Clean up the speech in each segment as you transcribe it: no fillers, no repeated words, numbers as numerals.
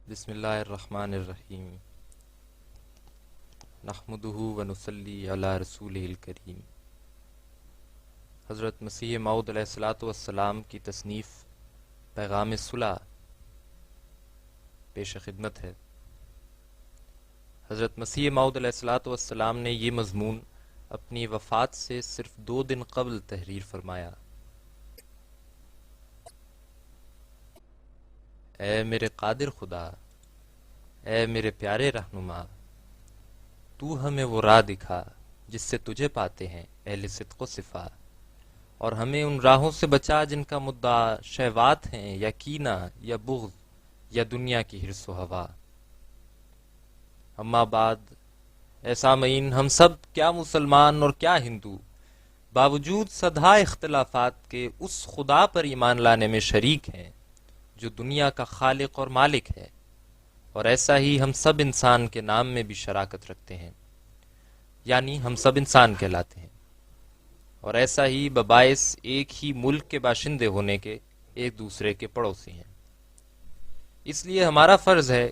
بسم اللہ الرحمن الرحیم نحمدہ ونصلی علی رسولہ الکریم۔ حضرت مسیح موعود علیہ الصلوۃ والسلام کی تصنیف پیغام صلح پیش خدمت ہے۔ حضرت مسیح موعود علیہ الصلوۃ والسلام نے یہ مضمون اپنی وفات سے صرف 2 دن قبل تحریر فرمایا۔ اے میرے قادر خدا، اے میرے پیارے رہنما، تو ہمیں وہ راہ دکھا جس سے تجھے پاتے ہیں اہل صدق و صفا، اور ہمیں ان راہوں سے بچا جن کا مدعا شہوات ہیں یا کینہ یا بغض یا دنیا کی حرص و ہوا۔ اما بعد، اے سامعین، ہم سب کیا مسلمان اور کیا ہندو باوجود سدھا اختلافات کے اس خدا پر ایمان لانے میں شریک ہیں جو دنیا کا خالق اور مالک ہے، اور ایسا ہی ہم سب انسان کے نام میں بھی شراکت رکھتے ہیں، یعنی ہم سب انسان کہلاتے ہیں، اور ایسا ہی بباعث ایک ہی ملک کے باشندے ہونے کے ایک دوسرے کے پڑوسی ہیں۔ اس لیے ہمارا فرض ہے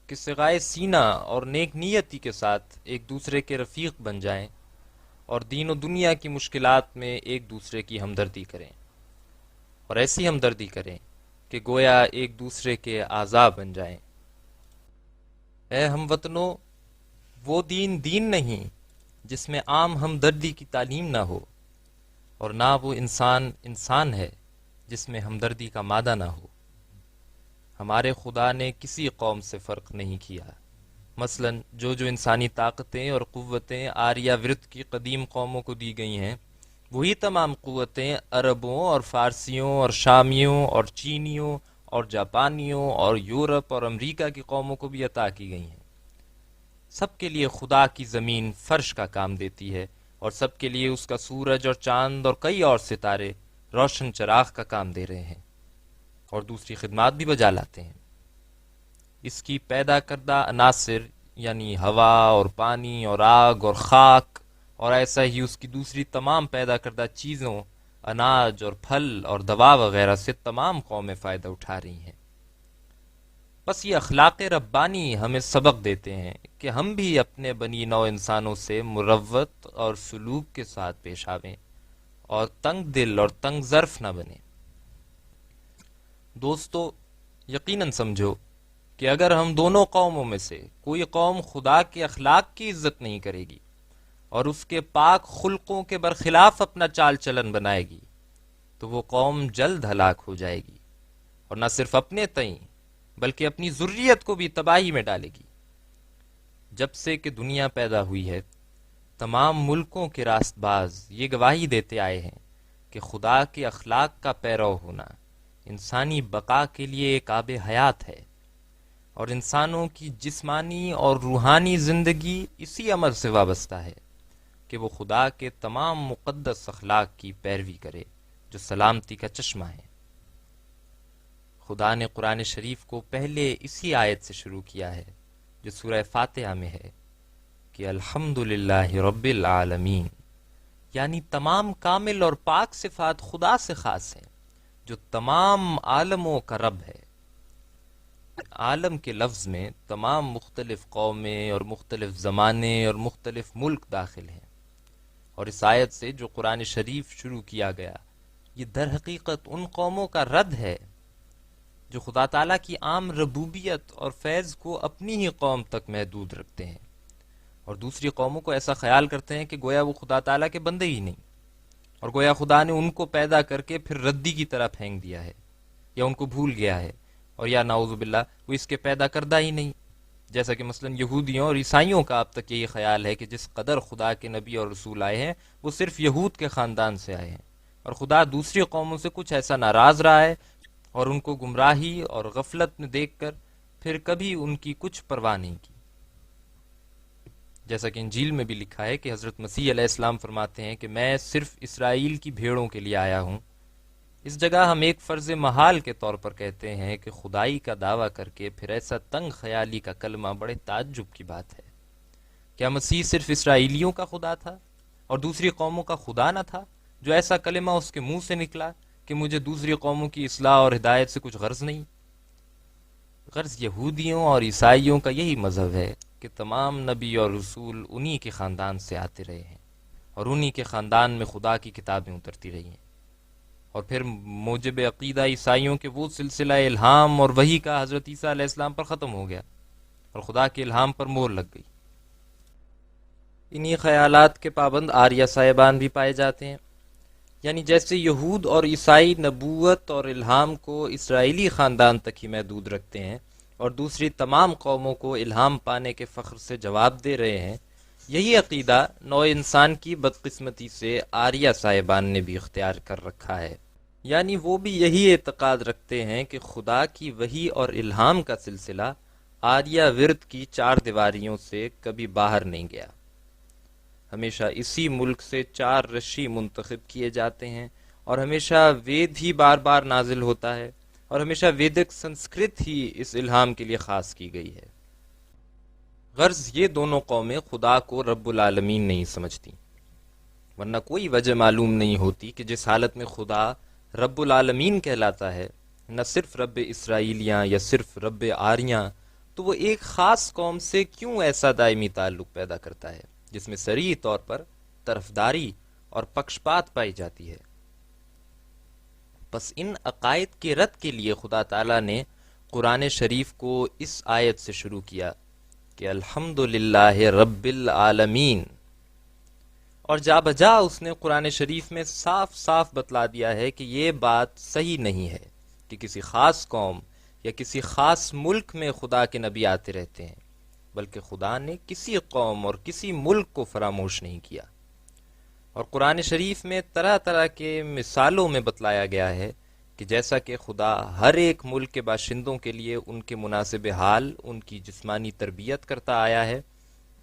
کہ سغائے سینہ اور نیک نیتی کے ساتھ ایک دوسرے کے رفیق بن جائیں اور دین و دنیا کی مشکلات میں ایک دوسرے کی ہمدردی کریں، اور ایسی ہمدردی کریں کہ گویا ایک دوسرے کے اعضاء بن جائیں۔ اے ہم وطنوں، وہ دین نہیں جس میں عام ہمدردی کی تعلیم نہ ہو، اور نہ وہ انسان ہے جس میں ہمدردی کا مادہ نہ ہو۔ ہمارے خدا نے کسی قوم سے فرق نہیں کیا، مثلا جو انسانی طاقتیں اور قوتیں آریہ ورت کی قدیم قوموں کو دی گئی ہیں، وہی تمام قوتیں عربوں اور فارسیوں اور شامیوں اور چینیوں اور جاپانیوں اور یورپ اور امریکہ کی قوموں کو بھی عطا کی گئی ہیں۔ سب کے لیے خدا کی زمین فرش کا کام دیتی ہے، اور سب کے لیے اس کا سورج اور چاند اور کئی اور ستارے روشن چراغ کا کام دے رہے ہیں اور دوسری خدمات بھی بجا لاتے ہیں۔ اس کی پیدا کردہ عناصر یعنی ہوا اور پانی اور آگ اور خاک، اور ایسا ہی اس کی دوسری تمام پیدا کردہ چیزوں، اناج اور پھل اور دوا وغیرہ سے تمام قومیں فائدہ اٹھا رہی ہیں۔ بس یہ اخلاق ربانی ہمیں سبق دیتے ہیں کہ ہم بھی اپنے بنی نوع انسانوں سے مروت اور سلوک کے ساتھ پیش آویں اور تنگ دل اور تنگ ظرف نہ بنیں۔ دوستو، یقیناً سمجھو کہ اگر ہم دونوں قوموں میں سے کوئی قوم خدا کے اخلاق کی عزت نہیں کرے گی اور اس کے پاک خلقوں کے برخلاف اپنا چال چلن بنائے گی تو وہ قوم جلد ہلاک ہو جائے گی، اور نہ صرف اپنے تئیں بلکہ اپنی ذریت کو بھی تباہی میں ڈالے گی۔ جب سے کہ دنیا پیدا ہوئی ہے، تمام ملکوں کے راست باز یہ گواہی دیتے آئے ہیں کہ خدا کے اخلاق کا پیرو ہونا انسانی بقا کے لیے ایک آب حیات ہے، اور انسانوں کی جسمانی اور روحانی زندگی اسی عمل سے وابستہ ہے کہ وہ خدا کے تمام مقدس اخلاق کی پیروی کرے جو سلامتی کا چشمہ ہے۔ خدا نے قرآن شریف کو پہلے اسی آیت سے شروع کیا ہے جو سورہ فاتحہ میں ہے کہ الحمدللہ رب العالمین، یعنی تمام کامل اور پاک صفات خدا سے خاص ہیں جو تمام عالموں کا رب ہے۔ عالم کے لفظ میں تمام مختلف قومیں اور مختلف زمانے اور مختلف ملک داخل ہیں، اور اس آیت سے جو قرآن شریف شروع کیا گیا یہ در حقیقت ان قوموں کا رد ہے جو خدا تعالیٰ کی عام ربوبیت اور فیض کو اپنی ہی قوم تک محدود رکھتے ہیں، اور دوسری قوموں کو ایسا خیال کرتے ہیں کہ گویا وہ خدا تعالیٰ کے بندے ہی نہیں، اور گویا خدا نے ان کو پیدا کر کے پھر ردی کی طرح پھینک دیا ہے، یا ان کو بھول گیا ہے، اور یا نعوذ باللہ وہ اس کے پیدا کردہ ہی نہیں، جیسا کہ مثلا یہودیوں اور عیسائیوں کا اب تک یہی خیال ہے کہ جس قدر خدا کے نبی اور رسول آئے ہیں وہ صرف یہود کے خاندان سے آئے ہیں، اور خدا دوسری قوموں سے کچھ ایسا ناراض رہا ہے اور ان کو گمراہی اور غفلت میں دیکھ کر پھر کبھی ان کی کچھ پرواہ نہیں کی۔ جیسا کہ انجیل میں بھی لکھا ہے کہ حضرت مسیح علیہ السلام فرماتے ہیں کہ میں صرف اسرائیل کی بھیڑوں کے لیے آیا ہوں۔ اس جگہ ہم ایک فرض محال کے طور پر کہتے ہیں کہ خدائی کا دعویٰ کر کے پھر ایسا تنگ خیالی کا کلمہ بڑے تعجب کی بات ہے۔ کیا مسیح صرف اسرائیلیوں کا خدا تھا اور دوسری قوموں کا خدا نہ تھا جو ایسا کلمہ اس کے منہ سے نکلا کہ مجھے دوسری قوموں کی اصلاح اور ہدایت سے کچھ غرض نہیں؟ غرض یہودیوں اور عیسائیوں کا یہی مذہب ہے کہ تمام نبی اور رسول انہی کے خاندان سے آتے رہے ہیں اور انہی کے خاندان میں خدا کی کتابیں اترتی رہی ہیں، اور پھر موجب عقیدہ عیسائیوں کے وہ سلسلہ الہام اور وحی کا حضرت عیسیٰ علیہ السلام پر ختم ہو گیا اور خدا کے الہام پر مہر لگ گئی۔ انہی خیالات کے پابند آریہ صاحبان بھی پائے جاتے ہیں، یعنی جیسے یہود اور عیسائی نبوت اور الہام کو اسرائیلی خاندان تک ہی محدود رکھتے ہیں اور دوسری تمام قوموں کو الہام پانے کے فخر سے جواب دے رہے ہیں، یہی عقیدہ نوع انسان کی بدقسمتی سے آریہ صاحبان نے بھی اختیار کر رکھا ہے، یعنی وہ بھی یہی اعتقاد رکھتے ہیں کہ خدا کی وحی اور الہام کا سلسلہ آریہ ورد کی 4 دیواریوں سے کبھی باہر نہیں گیا، ہمیشہ اسی ملک سے 4 رشی منتخب کیے جاتے ہیں اور ہمیشہ وید ہی بار بار نازل ہوتا ہے اور ہمیشہ ویدک سنسکرت ہی اس الہام کے لیے خاص کی گئی ہے۔ غرض یہ دونوں قومیں خدا کو رب العالمین نہیں سمجھتی، ورنہ کوئی وجہ معلوم نہیں ہوتی کہ جس حالت میں خدا رب العالمین کہلاتا ہے، نہ صرف رب اسرائیلیاں یا صرف رب آریاں، تو وہ ایک خاص قوم سے کیوں ایسا دائمی تعلق پیدا کرتا ہے جس میں صریح طور پر طرفداری اور پکشپات پائی جاتی ہے۔ بس ان عقائد کے رد کے لیے خدا تعالیٰ نے قرآن شریف کو اس آیت سے شروع کیا کہ الحمدللہ رب العالمین، اور جا بجا اس نے قرآن شریف میں صاف صاف بتلا دیا ہے کہ یہ بات صحیح نہیں ہے کہ کسی خاص قوم یا کسی خاص ملک میں خدا کے نبی آتے رہتے ہیں، بلکہ خدا نے کسی قوم اور کسی ملک کو فراموش نہیں کیا، اور قرآن شریف میں طرح طرح کے مثالوں میں بتلایا گیا ہے کہ جیسا کہ خدا ہر ایک ملک کے باشندوں کے لیے ان کے مناسب حال ان کی جسمانی تربیت کرتا آیا ہے،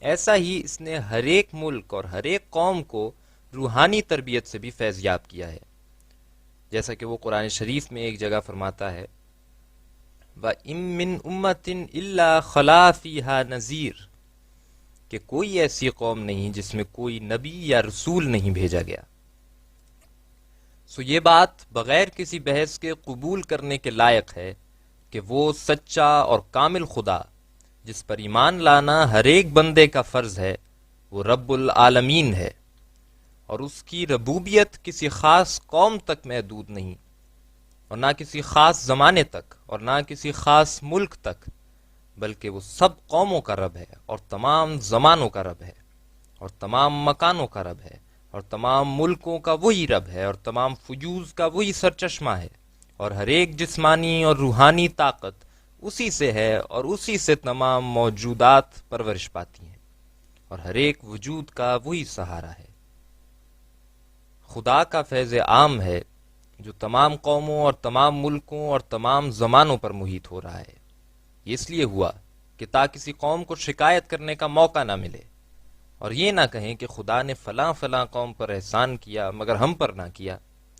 ایسا ہی اس نے ہر ایک ملک اور ہر ایک قوم کو روحانی تربیت سے بھی فیض یاب کیا ہے، جیسا کہ وہ قرآن شریف میں ایک جگہ فرماتا ہے وَإِن مِّنْ أُمَّةٍ إِلَّا خَلَا فِيهَا نَذِيرٌ، کہ کوئی ایسی قوم نہیں جس میں کوئی نبی یا رسول نہیں بھیجا گیا۔ سو یہ بات بغیر کسی بحث کے قبول کرنے کے لائق ہے کہ وہ سچا اور کامل خدا جس پر ایمان لانا ہر ایک بندے کا فرض ہے، وہ رب العالمین ہے، اور اس کی ربوبیت کسی خاص قوم تک محدود نہیں، اور نہ کسی خاص زمانے تک اور نہ کسی خاص ملک تک، بلکہ وہ سب قوموں کا رب ہے اور تمام زمانوں کا رب ہے اور تمام مکانوں کا رب ہے اور تمام ملکوں کا وہی رب ہے اور تمام فجوز کا وہی سرچشمہ ہے، اور ہر ایک جسمانی اور روحانی طاقت اسی سے ہے اور اسی سے تمام موجودات پرورش پاتی ہیں، اور ہر ایک وجود کا وہی سہارا ہے۔ خدا کا فیض عام ہے جو تمام قوموں اور تمام ملکوں اور تمام زمانوں پر محیط ہو رہا ہے۔ یہ اس لیے ہوا کہ تا کسی قوم کو شکایت کرنے کا موقع نہ ملے اور یہ نہ کہیں کہ خدا نے فلاں فلاں قوم پر احسان کیا مگر ہم پر نہ کیا،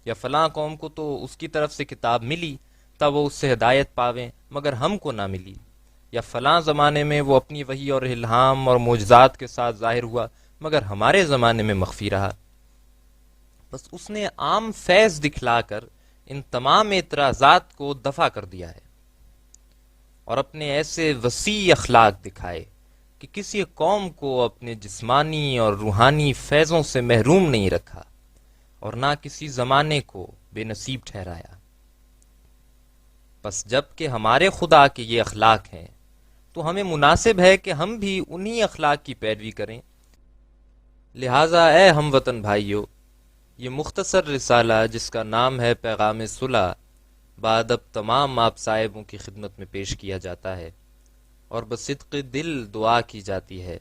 یا فلاں قوم کو تو اس کی طرف سے کتاب ملی تب وہ اس سے ہدایت پاویں مگر ہم کو نہ ملی، یا فلاں زمانے میں وہ اپنی وحی اور الہام اور معجزات کے ساتھ ظاہر ہوا مگر ہمارے زمانے میں مخفی رہا۔ بس اس نے عام فیض دکھلا کر ان تمام اعتراضات کو دفع کر دیا ہے اور اپنے ایسے وسیع اخلاق دکھائے کہ کسی قوم کو اپنے جسمانی اور روحانی فیضوں سے محروم نہیں رکھا اور نہ کسی زمانے کو بے نصیب ٹھہرایا۔ بس جب کہ ہمارے خدا کے یہ اخلاق ہیں تو ہمیں مناسب ہے کہ ہم بھی انہی اخلاق کی پیروی کریں۔ لہٰذا اے ہم وطن بھائیو، یہ مختصر رسالہ جس کا نام ہے پیغام صلح بادب تمام آپ صاحبوں کی خدمت میں پیش کیا جاتا ہے، اور بصدق دل دعا کی جاتی ہے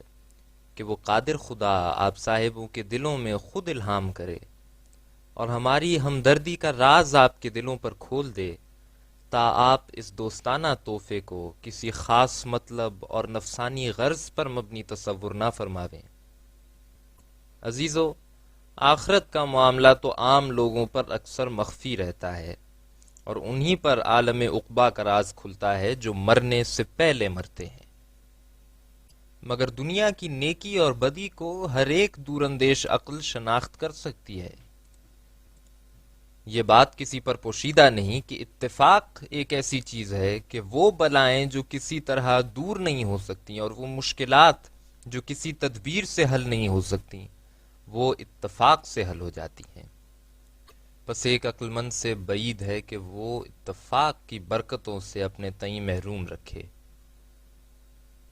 کہ وہ قادر خدا آپ صاحبوں کے دلوں میں خود الہام کرے اور ہماری ہمدردی کا راز آپ کے دلوں پر کھول دے، تا آپ اس دوستانہ تحفے کو کسی خاص مطلب اور نفسانی غرض پر مبنی تصور نہ فرماویں۔ عزیزو، آخرت کا معاملہ تو عام لوگوں پر اکثر مخفی رہتا ہے اور انہی پر عالم عقبہ کا راز کھلتا ہے جو مرنے سے پہلے مرتے ہیں، مگر دنیا کی نیکی اور بدی کو ہر ایک دور اندیش عقل شناخت کر سکتی ہے۔ یہ بات کسی پر پوشیدہ نہیں کہ اتفاق ایک ایسی چیز ہے کہ وہ بلائیں جو کسی طرح دور نہیں ہو سکتی اور وہ مشکلات جو کسی تدبیر سے حل نہیں ہو سکتی وہ اتفاق سے حل ہو جاتی ہیں۔ بس ایک عقل مند سے بعید ہے کہ وہ اتفاق کی برکتوں سے اپنے تئیں محروم رکھے۔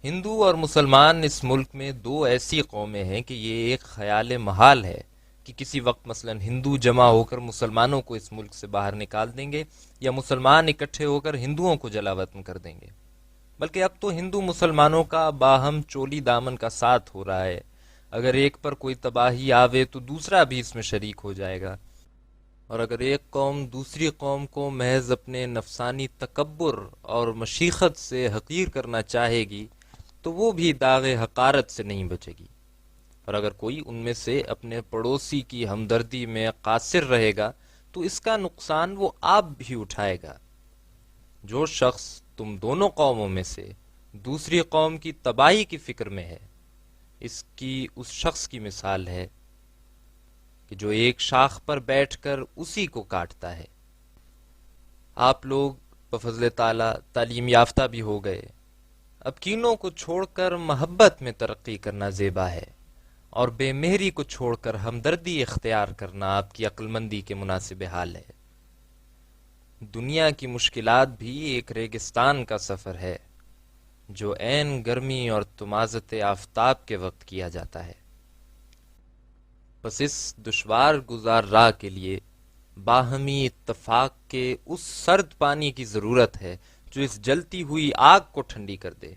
ہندو اور مسلمان اس ملک میں دو ایسی قومیں ہیں کہ یہ ایک خیال محال ہے کہ کسی وقت مثلا ہندو جمع ہو کر مسلمانوں کو اس ملک سے باہر نکال دیں گے یا مسلمان اکٹھے ہو کر ہندوؤں کو جلا وطن کر دیں گے، بلکہ اب تو ہندو مسلمانوں کا باہم چولی دامن کا ساتھ ہو رہا ہے۔ اگر ایک پر کوئی تباہی آوے تو دوسرا بھی اس میں شریک ہو جائے گا، اور اگر ایک قوم دوسری قوم کو محض اپنے نفسانی تکبر اور مشیخت سے حقیر کرنا چاہے گی تو وہ بھی داغ حقارت سے نہیں بچے گی، اور اگر کوئی ان میں سے اپنے پڑوسی کی ہمدردی میں قاصر رہے گا تو اس کا نقصان وہ آپ بھی اٹھائے گا۔ جو شخص تم دونوں قوموں میں سے دوسری قوم کی تباہی کی فکر میں ہے، اس کی اس شخص کی مثال ہے کہ جو ایک شاخ پر بیٹھ کر اسی کو کاٹتا ہے۔ آپ لوگ بفضل تعالی تعلیم یافتہ بھی ہو گئے، اب کینوں کو چھوڑ کر محبت میں ترقی کرنا زیبا ہے، اور بے مہری کو چھوڑ کر ہمدردی اختیار کرنا آپ کی عقل مندی کے مناسب حال ہے۔ دنیا کی مشکلات بھی ایک ریگستان کا سفر ہے جو عین گرمی اور تمازت آفتاب کے وقت کیا جاتا ہے۔ بس اس دشوار گزار راہ کے لیے باہمی اتفاق کے اس سرد پانی کی ضرورت ہے جو اس جلتی ہوئی آگ کو ٹھنڈی کر دے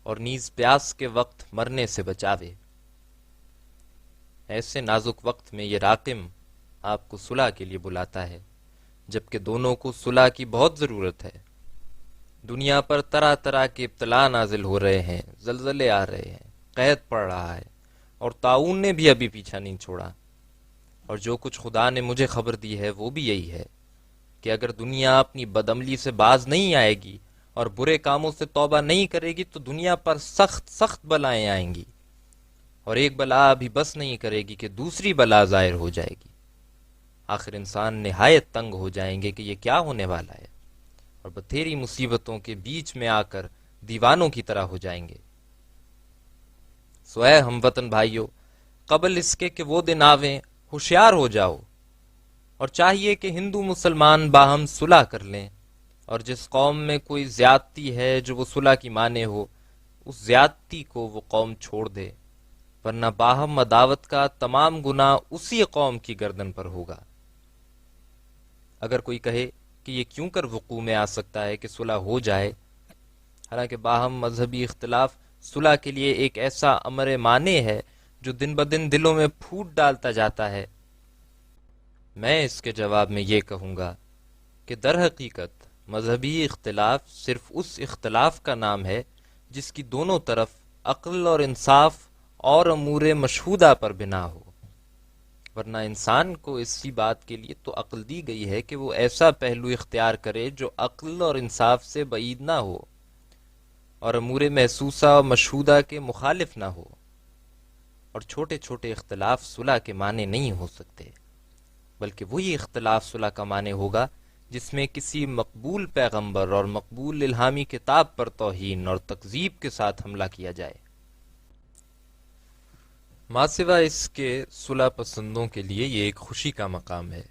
اور نیز پیاس کے وقت مرنے سے بچاوے۔ ایسے نازک وقت میں یہ راقم آپ کو صلح کے لیے بلاتا ہے، جبکہ دونوں کو صلح کی بہت ضرورت ہے۔ دنیا پر طرح طرح کے ابتلا نازل ہو رہے ہیں، زلزلے آ رہے ہیں، قحط پڑ رہا ہے، اور طاعون نے بھی ابھی پیچھا نہیں چھوڑا۔ اور جو کچھ خدا نے مجھے خبر دی ہے وہ بھی یہی ہے کہ اگر دنیا اپنی بدعملی سے باز نہیں آئے گی اور برے کاموں سے توبہ نہیں کرے گی تو دنیا پر سخت سخت بلائیں آئیں گی، اور ایک بلا بھی بس نہیں کرے گی کہ دوسری بلا ظاہر ہو جائے گی۔ آخر انسان نہایت تنگ ہو جائیں گے کہ یہ کیا ہونے والا ہے، اور بتھیری مصیبتوں کے بیچ میں آ کر دیوانوں کی طرح ہو جائیں گے۔ سو اے ہم وطن بھائیو، قبل اس کے کہ وہ دن آویں ہوشیار ہو جاؤ، اور چاہیے کہ ہندو مسلمان باہم صلح کر لیں، اور جس قوم میں کوئی زیادتی ہے جو وہ صلح کی مانے ہو، اس زیادتی کو وہ قوم چھوڑ دے، ورنہ باہم عداوت کا تمام گناہ اسی قوم کی گردن پر ہوگا۔ اگر کوئی کہے کہ یہ کیوں کر وقوع میں آ سکتا ہے کہ صلح ہو جائے، حالانکہ باہم مذہبی اختلاف صلح کے لیے ایک ایسا امر مانع ہے جو دن بدن دلوں میں پھوٹ ڈالتا جاتا ہے، میں اس کے جواب میں یہ کہوں گا کہ در حقیقت مذہبی اختلاف صرف اس اختلاف کا نام ہے جس کی دونوں طرف عقل اور انصاف اور امور مشہودہ پر بنا ہو، ورنہ انسان کو اسی بات کے لیے تو عقل دی گئی ہے کہ وہ ایسا پہلو اختیار کرے جو عقل اور انصاف سے بعید نہ ہو اور امور محسوسہ و مشہودہ کے مخالف نہ ہو، اور چھوٹے چھوٹے اختلاف صلح کے معنی نہیں ہو سکتے، بلکہ وہی اختلاف صلح کا معنی ہوگا جس میں کسی مقبول پیغمبر اور مقبول الہامی کتاب پر توہین اور تکذیب کے ساتھ حملہ کیا جائے۔ ماں سوا اس کے صلح پسندوں کے لیے یہ ایک خوشی کا مقام ہے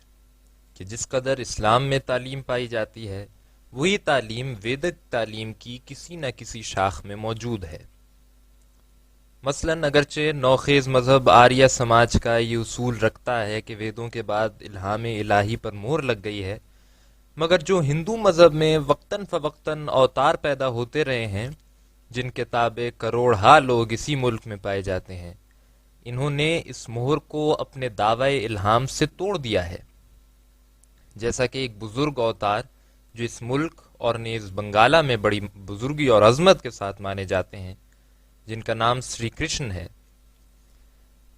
کہ جس قدر اسلام میں تعلیم پائی جاتی ہے وہی تعلیم ویدک تعلیم کی کسی نہ کسی شاخ میں موجود ہے۔ مثلاً اگرچہ نوخیز مذہب آریہ سماج کا یہ اصول رکھتا ہے کہ ویدوں کے بعد الہام الہی پر مہر لگ گئی ہے، مگر جو ہندو مذہب میں وقتاً فوقتاً اوتار پیدا ہوتے رہے ہیں جن کے تابع کروڑہا لوگ اسی ملک میں پائے جاتے ہیں، انہوں نے اس مہر کو اپنے دعوی الہام سے توڑ دیا ہے۔ جیسا کہ ایک بزرگ اوتار جو اس ملک اور نیز بنگالہ میں بڑی بزرگی اور عظمت کے ساتھ مانے جاتے ہیں، جن کا نام سری کرشن ہے،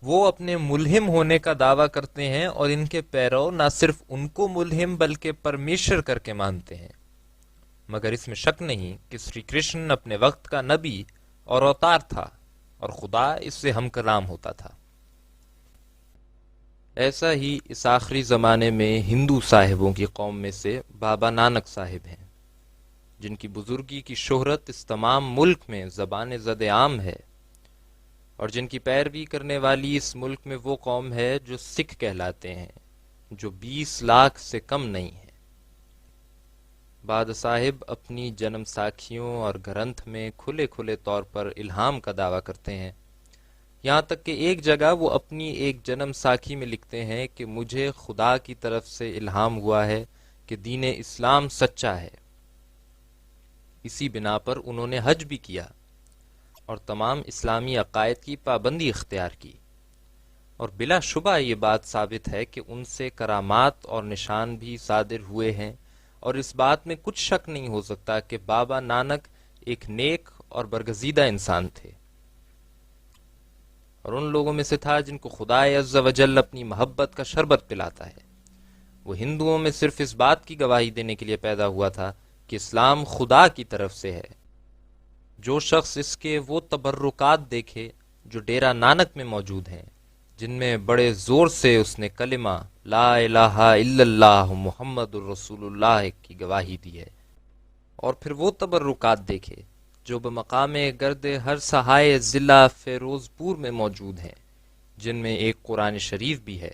وہ اپنے ملہم ہونے کا دعویٰ کرتے ہیں، اور ان کے پیرو نہ صرف ان کو ملہم بلکہ پرمیشر کر کے مانتے ہیں۔ مگر اس میں شک نہیں کہ سری کرشن اپنے وقت کا نبی اور اوتار تھا، اور خدا اس سے ہم کلام ہوتا تھا۔ ایسا ہی اس آخری زمانے میں ہندو صاحبوں کی قوم میں سے بابا نانک صاحب ہیں، جن کی بزرگی کی شہرت اس تمام ملک میں زبان زد عام ہے، اور جن کی پیروی کرنے والی اس ملک میں وہ قوم ہے جو سکھ کہلاتے ہیں، جو 20 لاکھ سے کم نہیں ہے۔ بابا صاحب اپنی جنم ساکھیوں اور گرنتھ میں کھلے کھلے طور پر الہام کا دعویٰ کرتے ہیں، یہاں تک کہ ایک جگہ وہ اپنی ایک جنم ساکھی میں لکھتے ہیں کہ مجھے خدا کی طرف سے الہام ہوا ہے کہ دین اسلام سچا ہے۔ اسی بنا پر انہوں نے حج بھی کیا اور تمام اسلامی عقائد کی پابندی اختیار کی، اور بلا شبہ یہ بات ثابت ہے کہ ان سے کرامات اور نشان بھی صادر ہوئے ہیں، اور اس بات میں کچھ شک نہیں ہو سکتا کہ بابا نانک ایک نیک اور برگزیدہ انسان تھے، اور ان لوگوں میں سے تھا جن کو خدا عز و جل اپنی محبت کا شربت پلاتا ہے۔ وہ ہندوؤں میں صرف اس بات کی گواہی دینے کے لیے پیدا ہوا تھا کہ اسلام خدا کی طرف سے ہے۔ جو شخص اس کے وہ تبرکات دیکھے جو ڈیرہ نانک میں موجود ہیں، جن میں بڑے زور سے اس نے کلمہ لا الہ الا اللہ محمد الرسول اللہ کی گواہی دی ہے، اور پھر وہ تبرکات دیکھے جو بمقام گرد ہر سہائے ضلع فیروز پور میں موجود ہیں، جن میں ایک قرآن شریف بھی ہے،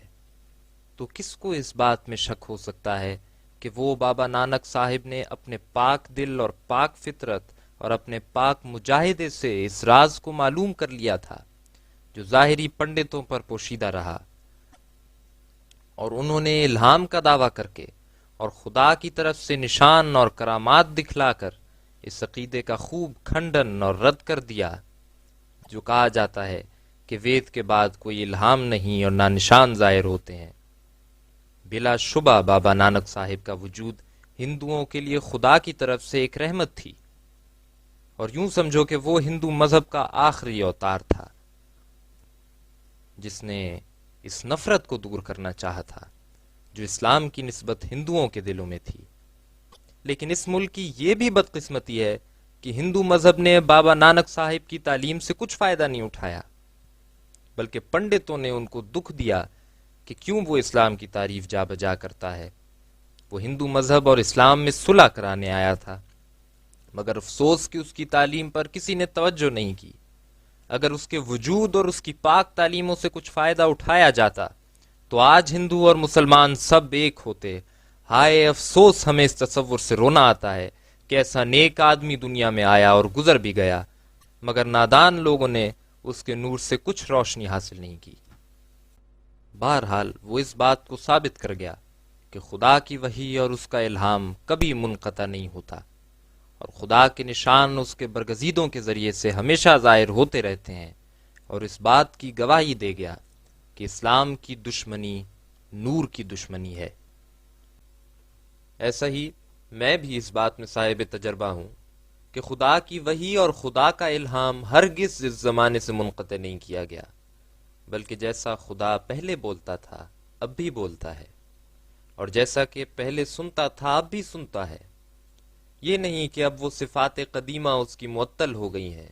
تو کس کو اس بات میں شک ہو سکتا ہے کہ وہ بابا نانک صاحب نے اپنے پاک دل اور پاک فطرت اور اپنے پاک مجاہدے سے اس راز کو معلوم کر لیا تھا جو ظاہری پنڈتوں پر پوشیدہ رہا، اور انہوں نے الہام کا دعویٰ کر کے اور خدا کی طرف سے نشان اور کرامات دکھلا کر اس عقیدے کا خوب کھنڈن اور رد کر دیا جو کہا جاتا ہے کہ وید کے بعد کوئی الہام نہیں اور نہ نشان ظاہر ہوتے ہیں۔ بلا شبہ بابا نانک صاحب کا وجود ہندوؤں کے لیے خدا کی طرف سے ایک رحمت تھی، اور یوں سمجھو کہ وہ ہندو مذہب کا آخری اوتار تھا جس نے اس نفرت کو دور کرنا چاہا تھا جو اسلام کی نسبت ہندوؤں کے دلوں میں تھی۔ لیکن اس ملک کی یہ بھی بدقسمتی ہے کہ ہندو مذہب نے بابا نانک صاحب کی تعلیم سے کچھ فائدہ نہیں اٹھایا، بلکہ پنڈتوں نے ان کو دکھ دیا کہ کیوں وہ اسلام کی تعریف جا بجا کرتا ہے۔ وہ ہندو مذہب اور اسلام میں صلح کرانے آیا تھا، مگر افسوس کہ اس کی تعلیم پر کسی نے توجہ نہیں کی۔ اگر اس کے وجود اور اس کی پاک تعلیموں سے کچھ فائدہ اٹھایا جاتا تو آج ہندو اور مسلمان سب ایک ہوتے۔ ہائے افسوس، ہمیں اس تصور سے رونا آتا ہے کہ ایسا نیک آدمی دنیا میں آیا اور گزر بھی گیا، مگر نادان لوگوں نے اس کے نور سے کچھ روشنی حاصل نہیں کی۔ بہرحال وہ اس بات کو ثابت کر گیا کہ خدا کی وحی اور اس کا الہام کبھی منقطع نہیں ہوتا، اور خدا کے نشان اس کے برگزیدوں کے ذریعے سے ہمیشہ ظاہر ہوتے رہتے ہیں، اور اس بات کی گواہی دے گیا کہ اسلام کی دشمنی نور کی دشمنی ہے۔ ایسا ہی میں بھی اس بات میں صاحب تجربہ ہوں کہ خدا کی وحی اور خدا کا الہام ہرگز اس زمانے سے منقطع نہیں کیا گیا، بلکہ جیسا خدا پہلے بولتا تھا اب بھی بولتا ہے، اور جیسا کہ پہلے سنتا تھا اب بھی سنتا ہے۔ یہ نہیں کہ اب وہ صفات قدیمہ اس کی معطل ہو گئی ہیں۔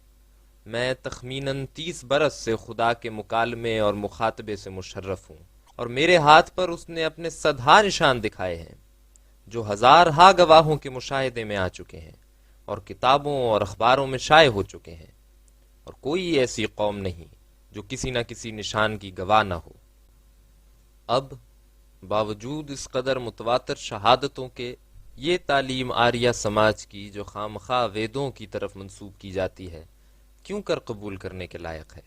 میں تخمیناً 30 برس سے خدا کے مکالمے اور مخاطبے سے مشرف ہوں، اور میرے ہاتھ پر اس نے اپنے صدہا نشان دکھائے ہیں جو ہزارہا گواہوں کے مشاہدے میں آ چکے ہیں اور کتابوں اور اخباروں میں شائع ہو چکے ہیں، اور کوئی ایسی قوم نہیں جو کسی نہ کسی نشان کی گواہ نہ ہو۔ اب باوجود اس قدر متواتر شہادتوں کے، یہ تعلیم آریہ سماج کی جو خامخواہ ویدوں کی طرف منسوب کی جاتی ہے کیوں کر قبول کرنے کے لائق ہے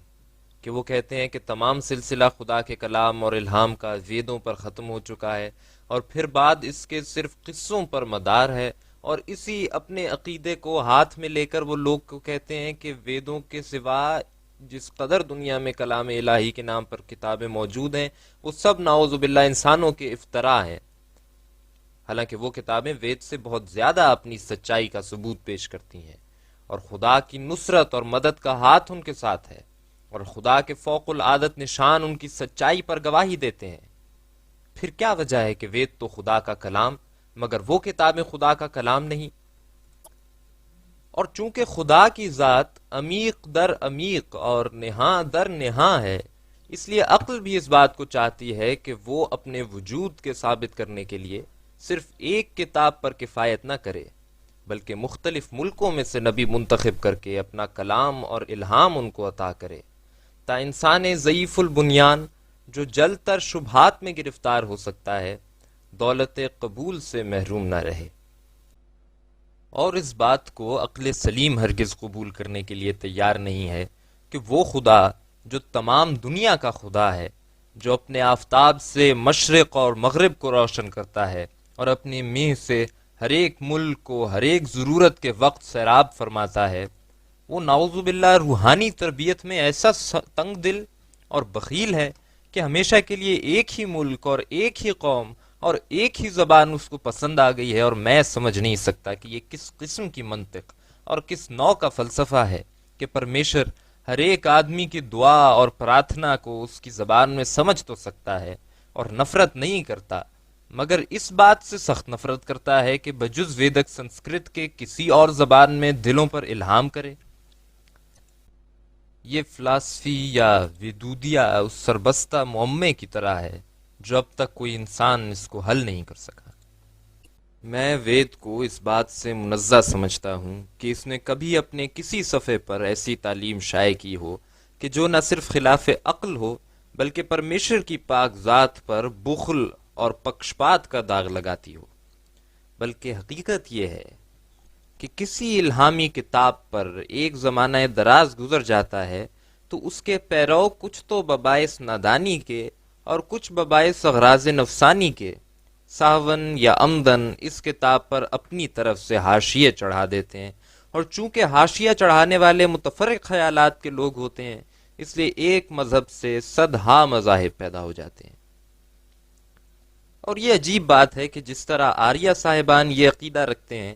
کہ وہ کہتے ہیں کہ تمام سلسلہ خدا کے کلام اور الہام کا ویدوں پر ختم ہو چکا ہے، اور پھر بعد اس کے صرف قصوں پر مدار ہے، اور اسی اپنے عقیدے کو ہاتھ میں لے کر وہ لوگ کو کہتے ہیں کہ ویدوں کے سوا جس قدر دنیا میں کلام الہی کے نام پر کتابیں موجود ہیں وہ سب نعوذ باللہ انسانوں کے افتراء ہیں، حالانکہ وہ کتابیں وید سے بہت زیادہ اپنی سچائی کا ثبوت پیش کرتی ہیں، اور خدا کی نصرت اور مدد کا ہاتھ ان کے ساتھ ہے، اور خدا کے فوق العادت نشان ان کی سچائی پر گواہی دیتے ہیں۔ پھر کیا وجہ ہے کہ وید تو خدا کا کلام مگر وہ کتابیں خدا کا کلام نہیں؟ اور چونکہ خدا کی ذات عمیق در عمیق اور نہاں در نہاں ہے، اس لیے عقل بھی اس بات کو چاہتی ہے کہ وہ اپنے وجود کے ثابت کرنے کے لیے صرف ایک کتاب پر کفایت نہ کرے، بلکہ مختلف ملکوں میں سے نبی منتخب کر کے اپنا کلام اور الہام ان کو عطا کرے، تا انسان ضعیف البنیان جو جل تر شبہات میں گرفتار ہو سکتا ہے، دولت قبول سے محروم نہ رہے۔ اور اس بات کو عقل سلیم ہرگز قبول کرنے کے لیے تیار نہیں ہے کہ وہ خدا جو تمام دنیا کا خدا ہے، جو اپنے آفتاب سے مشرق اور مغرب کو روشن کرتا ہے اور اپنی میہ سے ہر ایک ملک کو ہر ایک ضرورت کے وقت سیراب فرماتا ہے، وہ نعوذ باللہ روحانی تربیت میں ایسا تنگ دل اور بخیل ہے کہ ہمیشہ کے لیے ایک ہی ملک اور ایک ہی قوم اور ایک ہی زبان اس کو پسند آ گئی ہے، اور میں سمجھ نہیں سکتا کہ یہ کس قسم کی منطق اور کس نوع کا فلسفہ ہے کہ پرمیشر ہر ایک آدمی کی دعا اور پرارتھنا کو اس کی زبان میں سمجھ تو سکتا ہے اور نفرت نہیں کرتا، مگر اس بات سے سخت نفرت کرتا ہے کہ بجز ویدک سنسکرت کے کسی اور زبان میں دلوں پر الہام کرے۔ یہ فلاسفی یا ودودیا اس سربستہ معمے کی طرح ہے جو اب تک کوئی انسان اس کو حل نہیں کر سکا۔ میں وید کو اس بات سے منزہ سمجھتا ہوں کہ اس نے کبھی اپنے کسی صفحے پر ایسی تعلیم شائع کی ہو کہ جو نہ صرف خلاف عقل ہو بلکہ پرمیشر کی پاک ذات پر بخل اور پکشپات کا داغ لگاتی ہو۔ بلکہ حقیقت یہ ہے کہ کسی الہامی کتاب پر ایک زمانہ دراز گزر جاتا ہے تو اس کے پیرو کچھ تو بباعث نادانی کے اور کچھ بباعث اغراض نفسانی کے ساون یا عمدن اس کتاب پر اپنی طرف سے حاشیے چڑھا دیتے ہیں، اور چونکہ حاشیہ چڑھانے والے متفرق خیالات کے لوگ ہوتے ہیں، اس لیے ایک مذہب سے صدہا مذاہب پیدا ہو جاتے ہیں۔ اور یہ عجیب بات ہے کہ جس طرح آریہ صاحبان یہ عقیدہ رکھتے ہیں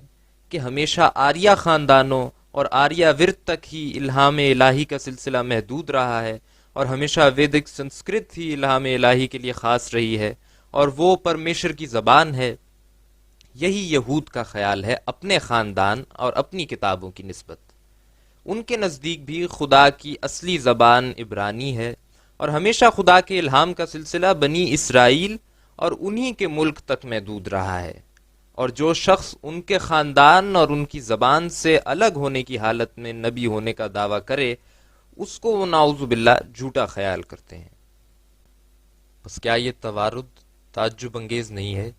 کہ ہمیشہ آریہ خاندانوں اور آریہ ورت تک ہی الہام الہی کا سلسلہ محدود رہا ہے، اور ہمیشہ ویدک سنسکرت ہی الہام الہی کے لیے خاص رہی ہے اور وہ پرمیشر کی زبان ہے، یہی یہود کا خیال ہے اپنے خاندان اور اپنی کتابوں کی نسبت۔ ان کے نزدیک بھی خدا کی اصلی زبان عبرانی ہے، اور ہمیشہ خدا کے الہام کا سلسلہ بنی اسرائیل اور انہی کے ملک تک محدود رہا ہے، اور جو شخص ان کے خاندان اور ان کی زبان سے الگ ہونے کی حالت میں نبی ہونے کا دعویٰ کرے، اس کو وہ نعوذ باللہ جھوٹا خیال کرتے ہیں۔ بس کیا یہ توارد تعجب انگیز نہیں ہے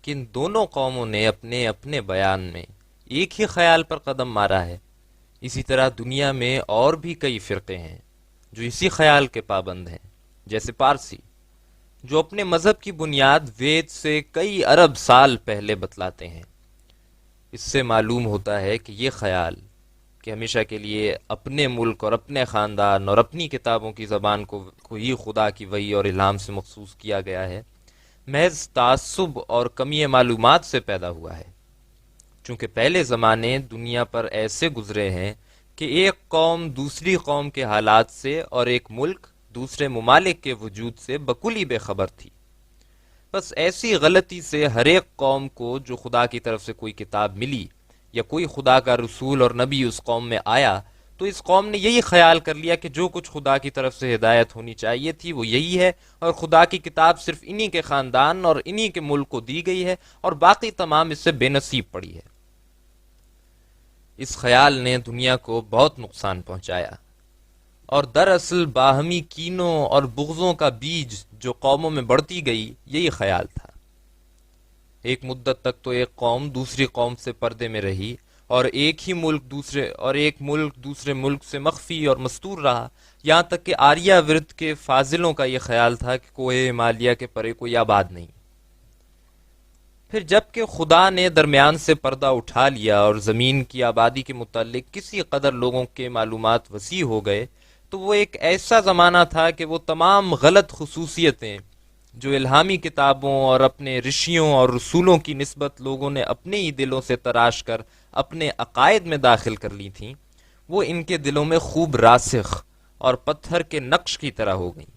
کہ ان دونوں قوموں نے اپنے اپنے بیان میں ایک ہی خیال پر قدم مارا ہے؟ اسی طرح دنیا میں اور بھی کئی فرقے ہیں جو اسی خیال کے پابند ہیں، جیسے پارسی، جو اپنے مذہب کی بنیاد وید سے کئی ارب سال پہلے بتلاتے ہیں۔ اس سے معلوم ہوتا ہے کہ یہ خیال کہ ہمیشہ کے لیے اپنے ملک اور اپنے خاندان اور اپنی کتابوں کی زبان کو ہی خدا کی وحی اور الہام سے مخصوص کیا گیا ہے، محض تعصب اور کمی معلومات سے پیدا ہوا ہے۔ چونکہ پہلے زمانے دنیا پر ایسے گزرے ہیں کہ ایک قوم دوسری قوم کے حالات سے اور ایک ملک دوسرے ممالک کے وجود سے بکلی بے خبر تھی۔ بس ایسی غلطی سے ہر ایک قوم کو جو خدا کی طرف سے کوئی کتاب ملی یا کوئی خدا کا رسول اور نبی اس قوم میں آیا، تو اس قوم نے یہی خیال کر لیا کہ جو کچھ خدا کی طرف سے ہدایت ہونی چاہیے تھی وہ یہی ہے، اور خدا کی کتاب صرف انہی کے خاندان اور انہی کے ملک کو دی گئی ہے، اور باقی تمام اس سے بے نصیب پڑی ہے۔ اس خیال نے دنیا کو بہت نقصان پہنچایا، اور دراصل باہمی کینوں اور بغضوں کا بیج جو قوموں میں بڑھتی گئی یہی خیال تھا۔ ایک مدت تک تو ایک قوم دوسری قوم سے پردے میں رہی، اور ایک ملک دوسرے ملک سے مخفی اور مستور رہا، یہاں تک کہ آریہ ورت کے فاضلوں کا یہ خیال تھا کہ کوہ ہمالیہ کے پرے کوئی آباد نہیں۔ پھر جب کہ خدا نے درمیان سے پردہ اٹھا لیا اور زمین کی آبادی کے متعلق کسی قدر لوگوں کے معلومات وسیع ہو گئے، تو وہ ایک ایسا زمانہ تھا کہ وہ تمام غلط خصوصیتیں جو الہامی کتابوں اور اپنے رشیوں اور رسولوں کی نسبت لوگوں نے اپنے ہی دلوں سے تراش کر اپنے عقائد میں داخل کر لی تھیں، وہ ان کے دلوں میں خوب راسخ اور پتھر کے نقش کی طرح ہو گئیں،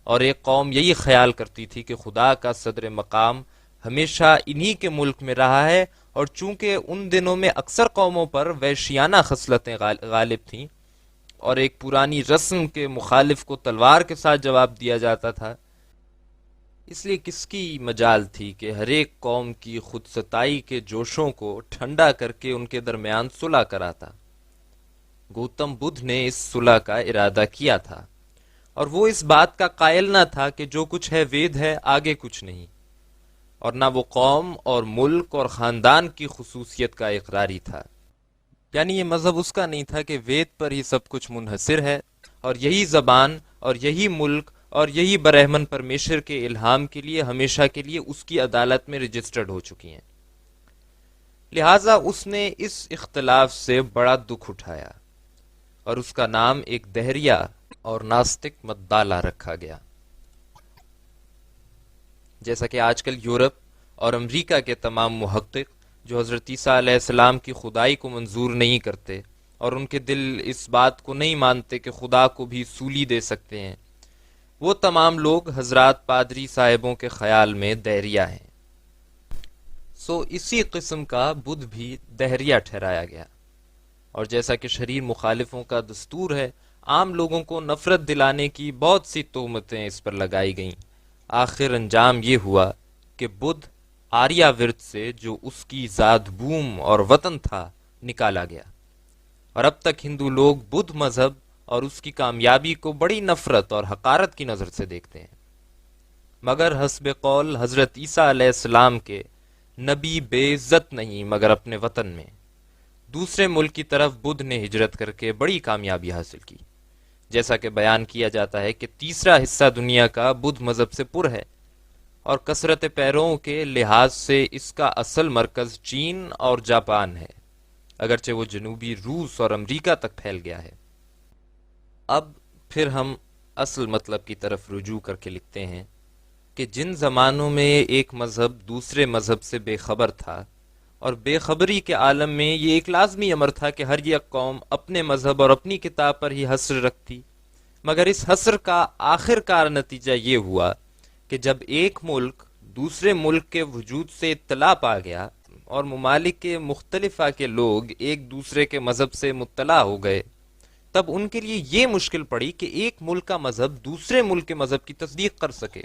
اور ایک قوم یہی خیال کرتی تھی کہ خدا کا صدر مقام ہمیشہ انہی کے ملک میں رہا ہے، اور چونکہ ان دنوں میں اکثر قوموں پر وحشیانہ خصلتیں غالب تھیں، اور ایک پرانی رسم کے مخالف کو تلوار کے ساتھ جواب دیا جاتا تھا، اس لیے کس کی مجال تھی کہ ہر ایک قوم کی خود ستائی کے جوشوں کو ٹھنڈا کر کے ان کے درمیان صلح کراتا۔ گوتم بدھ نے اس صلح کا ارادہ کیا تھا، اور وہ اس بات کا قائل نہ تھا کہ جو کچھ ہے وید ہے، آگے کچھ نہیں، اور نہ وہ قوم اور ملک اور خاندان کی خصوصیت کا اقراری تھا۔ یعنی یہ مذہب اس کا نہیں تھا کہ وید پر ہی سب کچھ منحصر ہے، اور یہی زبان اور یہی ملک اور یہی برہمن پرمیشر کے الہام کے لیے ہمیشہ کے لیے اس کی عدالت میں رجسٹرڈ ہو چکی ہیں۔ لہٰذا اس نے اس اختلاف سے بڑا دکھ اٹھایا، اور اس کا نام ایک دہریہ اور ناستک متدالا رکھا گیا۔ جیسا کہ آج کل یورپ اور امریکہ کے تمام محقق جو حضرت عیسیٰ علیہ السلام کی خدائی کو منظور نہیں کرتے، اور ان کے دل اس بات کو نہیں مانتے کہ خدا کو بھی سولی دے سکتے ہیں، وہ تمام لوگ حضرات پادری صاحبوں کے خیال میں دہریہ ہیں۔ اسی قسم کا بدھ بھی دہریہ ٹھہرایا گیا، اور جیسا کہ شریر مخالفوں کا دستور ہے، عام لوگوں کو نفرت دلانے کی بہت سی تہمتیں اس پر لگائی گئیں۔ آخر انجام یہ ہوا کہ بدھ آریہ ورت سے، جو اس کی ذات بوم اور وطن تھا، نکالا گیا، اور اب تک ہندو لوگ بدھ مذہب اور اس کی کامیابی کو بڑی نفرت اور حقارت کی نظر سے دیکھتے ہیں۔ مگر حسب قول حضرت عیسیٰ علیہ السلام کے نبی بے عزت نہیں مگر اپنے وطن میں۔ دوسرے ملک کی طرف بدھ نے ہجرت کر کے بڑی کامیابی حاصل کی، جیسا کہ بیان کیا جاتا ہے کہ تیسرا حصہ دنیا کا بدھ مذہب سے پر ہے، اور کثرت پیروں کے لحاظ سے اس کا اصل مرکز چین اور جاپان ہے، اگرچہ وہ جنوبی روس اور امریکہ تک پھیل گیا ہے۔ اب پھر ہم اصل مطلب کی طرف رجوع کر کے لکھتے ہیں کہ جن زمانوں میں ایک مذہب دوسرے مذہب سے بے خبر تھا، اور بے خبری کے عالم میں یہ ایک لازمی امر تھا کہ ہر یک قوم اپنے مذہب اور اپنی کتاب پر ہی حصر رکھتی، مگر اس حصر کا آخر کار نتیجہ یہ ہوا کہ جب ایک ملک دوسرے ملک کے وجود سے اطلاع پا گیا اور ممالک کے مختلفہ کے لوگ ایک دوسرے کے مذہب سے مطلع ہو گئے، تب ان کے لیے یہ مشکل پڑی کہ ایک ملک کا مذہب دوسرے ملک کے مذہب کی تصدیق کر سکے،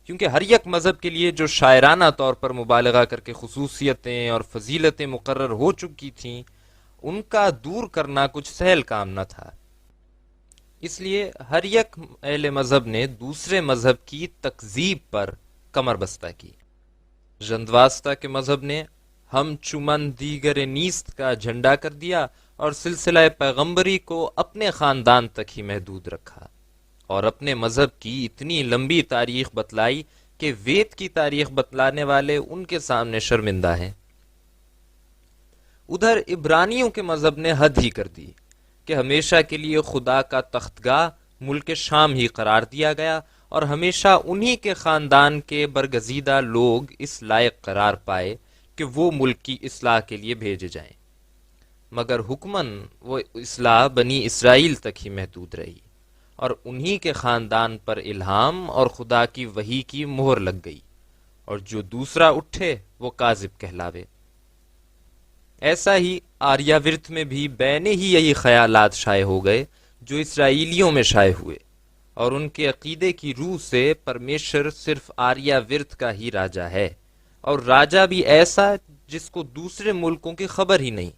کیونکہ ہر یک مذہب کے لیے جو شاعرانہ طور پر مبالغہ کر کے خصوصیتیں اور فضیلتیں مقرر ہو چکی تھیں، ان کا دور کرنا کچھ سہل کام نہ تھا۔ اس لیے ہر یک اہل مذہب نے دوسرے مذہب کی تکذیب پر کمر بستہ کی۔ زندواستا کے مذہب نے ہم چمن دیگر نیست کا جھنڈا کر دیا اور سلسلہ پیغمبری کو اپنے خاندان تک ہی محدود رکھا، اور اپنے مذہب کی اتنی لمبی تاریخ بتلائی کہ وید کی تاریخ بتلانے والے ان کے سامنے شرمندہ ہیں۔ ادھر عبرانیوں کے مذہب نے حد ہی کر دی کہ ہمیشہ کے لیے خدا کا تختگاہ ملک شام ہی قرار دیا گیا، اور ہمیشہ انہی کے خاندان کے برگزیدہ لوگ اس لائق قرار پائے کہ وہ ملک کی اصلاح کے لیے بھیجے جائیں، مگر حکماً وہ اصلاح بنی اسرائیل تک ہی محدود رہی، اور انہی کے خاندان پر الہام اور خدا کی وحی کی مہر لگ گئی، اور جو دوسرا اٹھے وہ کاذب کہلاوے۔ ایسا ہی آریہ ورت میں بھی بینے ہی یہی خیالات شائع ہو گئے جو اسرائیلیوں میں شائع ہوئے، اور ان کے عقیدے کی روح سے پرمیشر صرف آریہ ورت کا ہی راجہ ہے، اور راجہ بھی ایسا جس کو دوسرے ملکوں کی خبر ہی نہیں،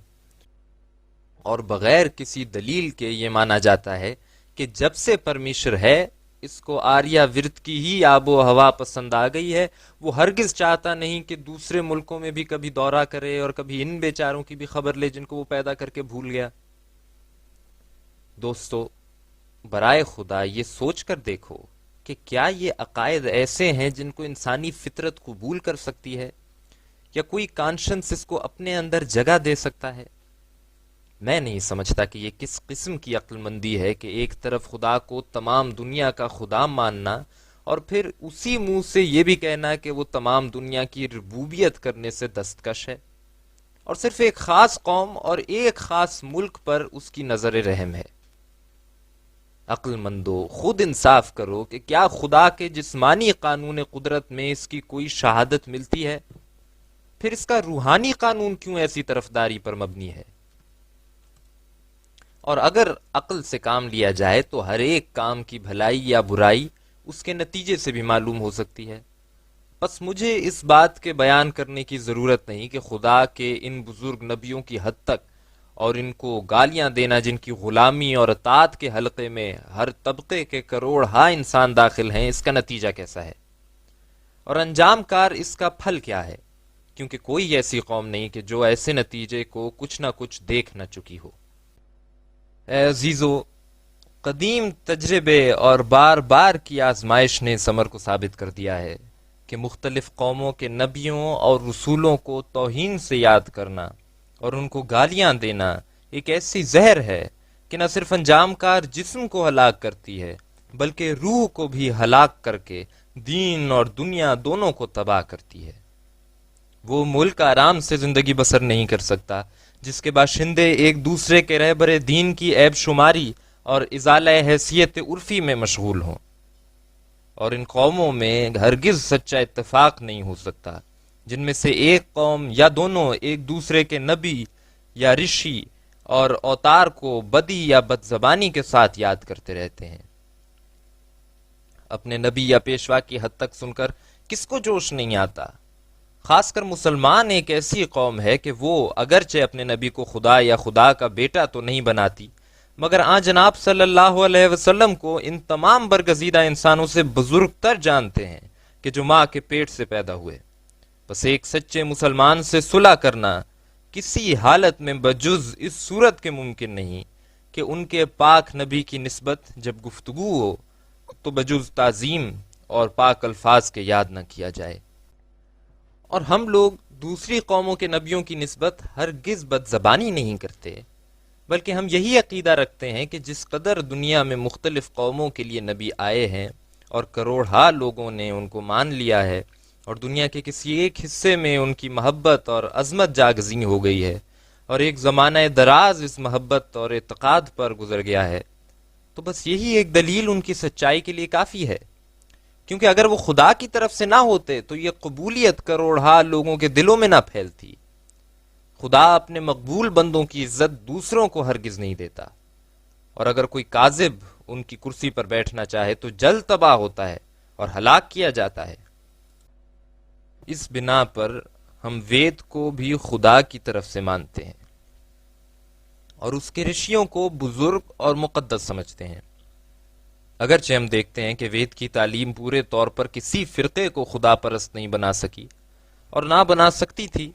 اور بغیر کسی دلیل کے یہ مانا جاتا ہے کہ جب سے پرمیشر ہے اس کو آریہ ورت کی ہی آب و ہوا پسند آ گئی ہے، وہ ہرگز چاہتا نہیں کہ دوسرے ملکوں میں بھی کبھی دورہ کرے اور کبھی ان بیچاروں کی بھی خبر لے جن کو وہ پیدا کر کے بھول گیا۔ دوستو، برائے خدا یہ سوچ کر دیکھو کہ کیا یہ عقائد ایسے ہیں جن کو انسانی فطرت قبول کر سکتی ہے، یا کوئی کانشنس اس کو اپنے اندر جگہ دے سکتا ہے؟ میں نہیں سمجھتا کہ یہ کس قسم کی عقل مندی ہے کہ ایک طرف خدا کو تمام دنیا کا خدا ماننا، اور پھر اسی منہ سے یہ بھی کہنا کہ وہ تمام دنیا کی ربوبیت کرنے سے دستکش ہے، اور صرف ایک خاص قوم اور ایک خاص ملک پر اس کی نظر رحم ہے۔ عقل مندو، خود انصاف کرو کہ کیا خدا کے جسمانی قانون قدرت میں اس کی کوئی شہادت ملتی ہے؟ پھر اس کا روحانی قانون کیوں ایسی طرفداری پر مبنی ہے؟ اور اگر عقل سے کام لیا جائے تو ہر ایک کام کی بھلائی یا برائی اس کے نتیجے سے بھی معلوم ہو سکتی ہے۔ بس مجھے اس بات کے بیان کرنے کی ضرورت نہیں کہ خدا کے ان بزرگ نبیوں کی حد تک اور ان کو گالیاں دینا جن کی غلامی اور اطاعت کے حلقے میں ہر طبقے کے کروڑ انسان داخل ہیں، اس کا نتیجہ کیسا ہے اور انجام کار اس کا پھل کیا ہے، کیونکہ کوئی ایسی قوم نہیں کہ جو ایسے نتیجے کو کچھ نہ کچھ دیکھ نہ چکی ہو۔ اے عزیزو، قدیم تجربے اور بار بار کی آزمائش نے اس امر کو ثابت کر دیا ہے کہ مختلف قوموں کے نبیوں اور رسولوں کو توہین سے یاد کرنا اور ان کو گالیاں دینا ایک ایسی زہر ہے کہ نہ صرف انجام کار جسم کو ہلاک کرتی ہے بلکہ روح کو بھی ہلاک کر کے دین اور دنیا دونوں کو تباہ کرتی ہے۔ وہ ملک آرام سے زندگی بسر نہیں کر سکتا جس کے باشندے ایک دوسرے کے رہبر دین کی عیب شماری اور ازالہ حیثیت عرفی میں مشغول ہوں، اور ان قوموں میں ہرگز سچا اتفاق نہیں ہو سکتا جن میں سے ایک قوم یا دونوں ایک دوسرے کے نبی یا رشی اور اوتار کو بدی یا بد زبانی کے ساتھ یاد کرتے رہتے ہیں۔ اپنے نبی یا پیشوا کی حد تک سن کر کس کو جوش نہیں آتا؟ خاص کر مسلمان ایک ایسی قوم ہے کہ وہ اگرچہ اپنے نبی کو خدا یا خدا کا بیٹا تو نہیں بناتی، مگر جناب صلی اللہ علیہ وسلم کو ان تمام برگزیدہ انسانوں سے بزرگ تر جانتے ہیں کہ جو ماں کے پیٹ سے پیدا ہوئے۔ بس ایک سچے مسلمان سے صلح کرنا کسی حالت میں بجز اس صورت کے ممکن نہیں کہ ان کے پاک نبی کی نسبت جب گفتگو ہو تو بجز تعظیم اور پاک الفاظ کے یاد نہ کیا جائے۔ اور ہم لوگ دوسری قوموں کے نبیوں کی نسبت ہرگز بد زبانی نہیں کرتے، بلکہ ہم یہی عقیدہ رکھتے ہیں کہ جس قدر دنیا میں مختلف قوموں کے لیے نبی آئے ہیں اور کروڑہا لوگوں نے ان کو مان لیا ہے اور دنیا کے کسی ایک حصے میں ان کی محبت اور عظمت جاگزیں ہو گئی ہے اور ایک زمانہ دراز اس محبت اور اعتقاد پر گزر گیا ہے، تو بس یہی ایک دلیل ان کی سچائی کے لیے کافی ہے، کیونکہ اگر وہ خدا کی طرف سے نہ ہوتے تو یہ قبولیت کروڑہا لوگوں کے دلوں میں نہ پھیلتی۔ خدا اپنے مقبول بندوں کی عزت دوسروں کو ہرگز نہیں دیتا، اور اگر کوئی کاذب ان کی کرسی پر بیٹھنا چاہے تو جلد تباہ ہوتا ہے اور ہلاک کیا جاتا ہے۔ اس بنا پر ہم وید کو بھی خدا کی طرف سے مانتے ہیں اور اس کے رشیوں کو بزرگ اور مقدس سمجھتے ہیں، اگرچہ ہم دیکھتے ہیں کہ وید کی تعلیم پورے طور پر کسی فرقے کو خدا پرست نہیں بنا سکی اور نہ بنا سکتی تھی،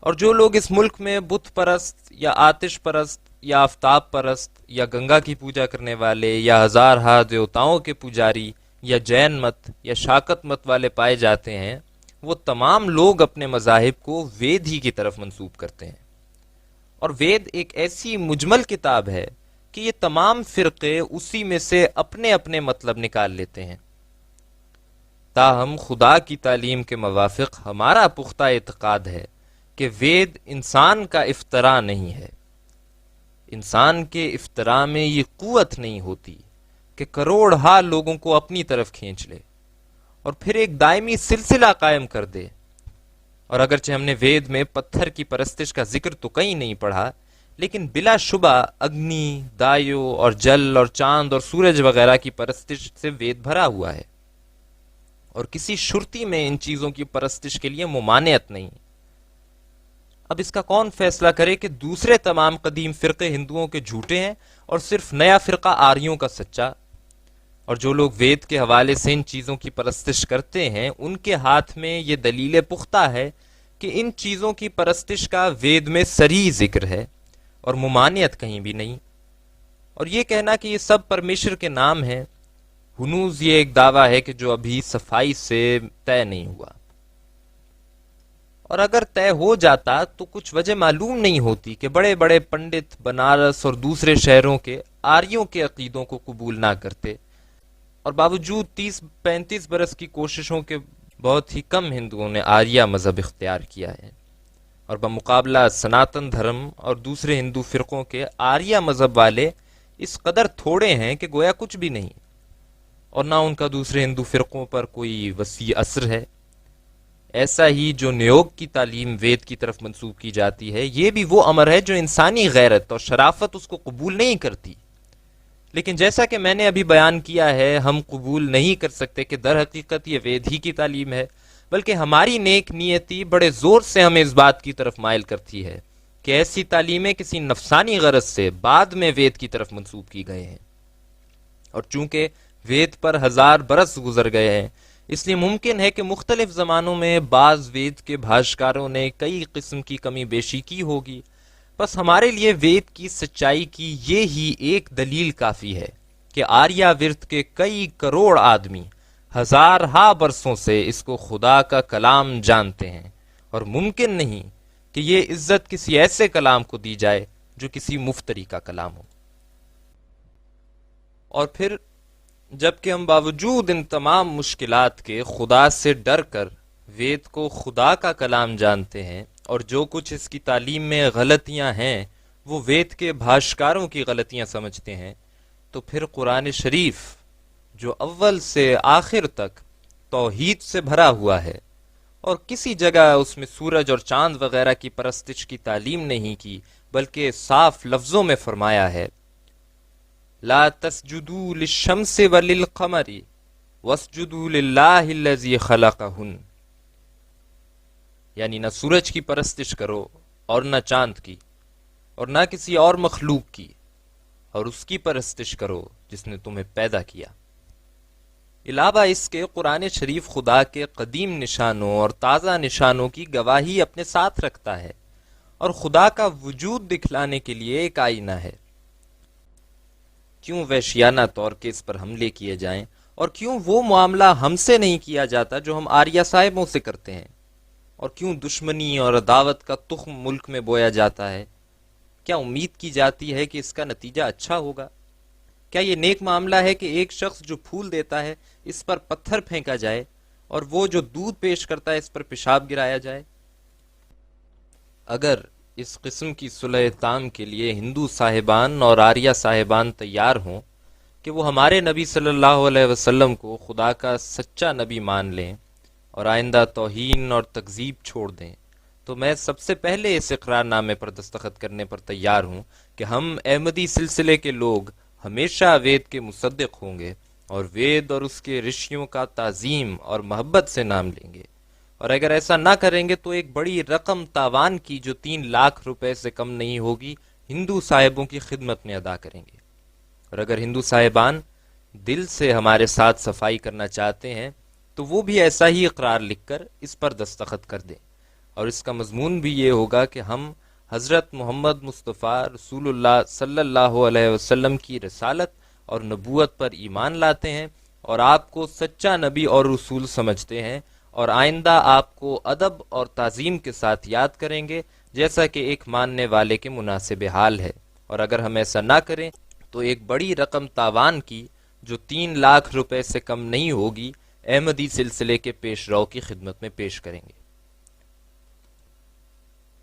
اور جو لوگ اس ملک میں بت پرست یا آتش پرست یا آفتاب پرست یا گنگا کی پوجا کرنے والے یا ہزارہا دیوتاؤں کے پجاری یا جین مت یا شاکت مت والے پائے جاتے ہیں، وہ تمام لوگ اپنے مذاہب کو وید ہی کی طرف منسوب کرتے ہیں، اور وید ایک ایسی مجمل کتاب ہے کہ یہ تمام فرقے اسی میں سے اپنے اپنے مطلب نکال لیتے ہیں۔ تاہم خدا کی تعلیم کے موافق ہمارا پختہ اعتقاد ہے کہ وید انسان کا افتراء نہیں ہے۔ انسان کے افتراء میں یہ قوت نہیں ہوتی کہ کروڑہا لوگوں کو اپنی طرف کھینچ لے اور پھر ایک دائمی سلسلہ قائم کر دے، اور اگرچہ ہم نے وید میں پتھر کی پرستش کا ذکر تو کہیں نہیں پڑھا، لیکن بلا شبہ اگنی، دایو اور جل اور چاند اور سورج وغیرہ کی پرستش سے وید بھرا ہوا ہے، اور کسی شرطی میں ان چیزوں کی پرستش کے لیے ممانعت نہیں۔ اب اس کا کون فیصلہ کرے کہ دوسرے تمام قدیم فرقے ہندوؤں کے جھوٹے ہیں اور صرف نیا فرقہ آریوں کا سچا؟ اور جو لوگ وید کے حوالے سے ان چیزوں کی پرستش کرتے ہیں ان کے ہاتھ میں یہ دلیل پختہ ہے کہ ان چیزوں کی پرستش کا وید میں صریح ذکر ہے اور ممانعت کہیں بھی نہیں، اور یہ کہنا کہ یہ سب پرمیشر کے نام ہیں، ہنوز یہ ایک دعویٰ ہے کہ جو ابھی صفائی سے طے نہیں ہوا، اور اگر طے ہو جاتا تو کچھ وجہ معلوم نہیں ہوتی کہ بڑے بڑے پنڈت بنارس اور دوسرے شہروں کے آریوں کے عقیدوں کو قبول نہ کرتے، اور باوجود 30-35 برس کی کوششوں کے بہت ہی کم ہندوؤں نے آریہ مذہب اختیار کیا ہے، اور بمقابلہ سناتن دھرم اور دوسرے ہندو فرقوں کے آریہ مذہب والے اس قدر تھوڑے ہیں کہ گویا کچھ بھی نہیں، اور نہ ان کا دوسرے ہندو فرقوں پر کوئی وسیع اثر ہے۔ ایسا ہی جو نیوگ کی تعلیم وید کی طرف منسوب کی جاتی ہے، یہ بھی وہ امر ہے جو انسانی غیرت اور شرافت اس کو قبول نہیں کرتی۔ لیکن جیسا کہ میں نے ابھی بیان کیا ہے، ہم قبول نہیں کر سکتے کہ در حقیقت یہ وید ہی کی تعلیم ہے، بلکہ ہماری نیک نیتی بڑے زور سے ہمیں اس بات کی طرف مائل کرتی ہے کہ ایسی تعلیمیں کسی نفسانی غرض سے بعد میں وید کی طرف منسوب کی گئے ہیں، اور چونکہ وید پر 1000 برس گزر گئے ہیں، اس لیے ممکن ہے کہ مختلف زمانوں میں بعض وید کے بھاشکاروں نے کئی قسم کی کمی بیشی کی ہوگی۔ بس ہمارے لیے وید کی سچائی کی یہ ہی ایک دلیل کافی ہے کہ آریہ ورت کے کئی کروڑ آدمی ہزارہا برسوں سے اس کو خدا کا کلام جانتے ہیں، اور ممکن نہیں کہ یہ عزت کسی ایسے کلام کو دی جائے جو کسی مفتری کا کلام ہو۔ اور پھر جبکہ ہم باوجود ان تمام مشکلات کے خدا سے ڈر کر وید کو خدا کا کلام جانتے ہیں، اور جو کچھ اس کی تعلیم میں غلطیاں ہیں وہ وید کے بھاشکاروں کی غلطیاں سمجھتے ہیں، تو پھر قرآن شریف جو اول سے آخر تک توحید سے بھرا ہوا ہے، اور کسی جگہ اس میں سورج اور چاند وغیرہ کی پرستش کی تعلیم نہیں کی، بلکہ صاف لفظوں میں فرمایا ہے لا تسجدوا للشمس وللقمر واسجدوا للہ الذی خلقہن، یعنی نہ سورج کی پرستش کرو اور نہ چاند کی اور نہ کسی اور مخلوق کی، اور اس کی پرستش کرو جس نے تمہیں پیدا کیا۔ علاوہ اس کے قرآن شریف خدا کے قدیم نشانوں اور تازہ نشانوں کی گواہی اپنے ساتھ رکھتا ہے، اور خدا کا وجود دکھلانے کے لیے ایک آئینہ ہے۔ کیوں وحشیانہ طور کے اس پر حملے کیے جائیں، اور کیوں وہ معاملہ ہم سے نہیں کیا جاتا جو ہم آریہ صاحبوں سے کرتے ہیں، اور کیوں دشمنی اور عداوت کا تخم ملک میں بویا جاتا ہے؟ کیا امید کی جاتی ہے کہ اس کا نتیجہ اچھا ہوگا؟ کیا یہ نیک معاملہ ہے کہ ایک شخص جو پھول دیتا ہے اس پر پتھر پھینکا جائے، اور وہ جو دودھ پیش کرتا ہے اس پر پیشاب گرایا جائے؟ اگر اس قسم کی صلح تام کے لیے ہندو صاحبان اور آریہ صاحبان تیار ہوں کہ وہ ہمارے نبی صلی اللہ علیہ وسلم کو خدا کا سچا نبی مان لیں اور آئندہ توہین اور تکذیب چھوڑ دیں، تو میں سب سے پہلے اس اقرار نامے پر دستخط کرنے پر تیار ہوں کہ ہم احمدی سلسلے کے لوگ ہمیشہ وید کے مصدق ہوں گے، اور وید اور اس کے رشیوں کا تعظیم اور محبت سے نام لیں گے، اور اگر ایسا نہ کریں گے تو ایک بڑی رقم تاوان کی جو 3 لاکھ روپے سے کم نہیں ہوگی ہندو صاحبوں کی خدمت میں ادا کریں گے۔ اور اگر ہندو صاحبان دل سے ہمارے ساتھ صفائی کرنا چاہتے ہیں تو وہ بھی ایسا ہی اقرار لکھ کر اس پر دستخط کر دیں، اور اس کا مضمون بھی یہ ہوگا کہ ہم حضرت محمد مصطفیٰ رسول اللہ صلی اللہ علیہ وسلم کی رسالت اور نبوت پر ایمان لاتے ہیں، اور آپ کو سچا نبی اور رسول سمجھتے ہیں، اور آئندہ آپ کو ادب اور تعظیم کے ساتھ یاد کریں گے جیسا کہ ایک ماننے والے کے مناسب حال ہے۔ اور اگر ہم ایسا نہ کریں تو ایک بڑی رقم تاوان کی جو 3 لاکھ روپے سے کم نہیں ہوگی احمدی سلسلے کے پیش رو کی خدمت میں پیش کریں گے۔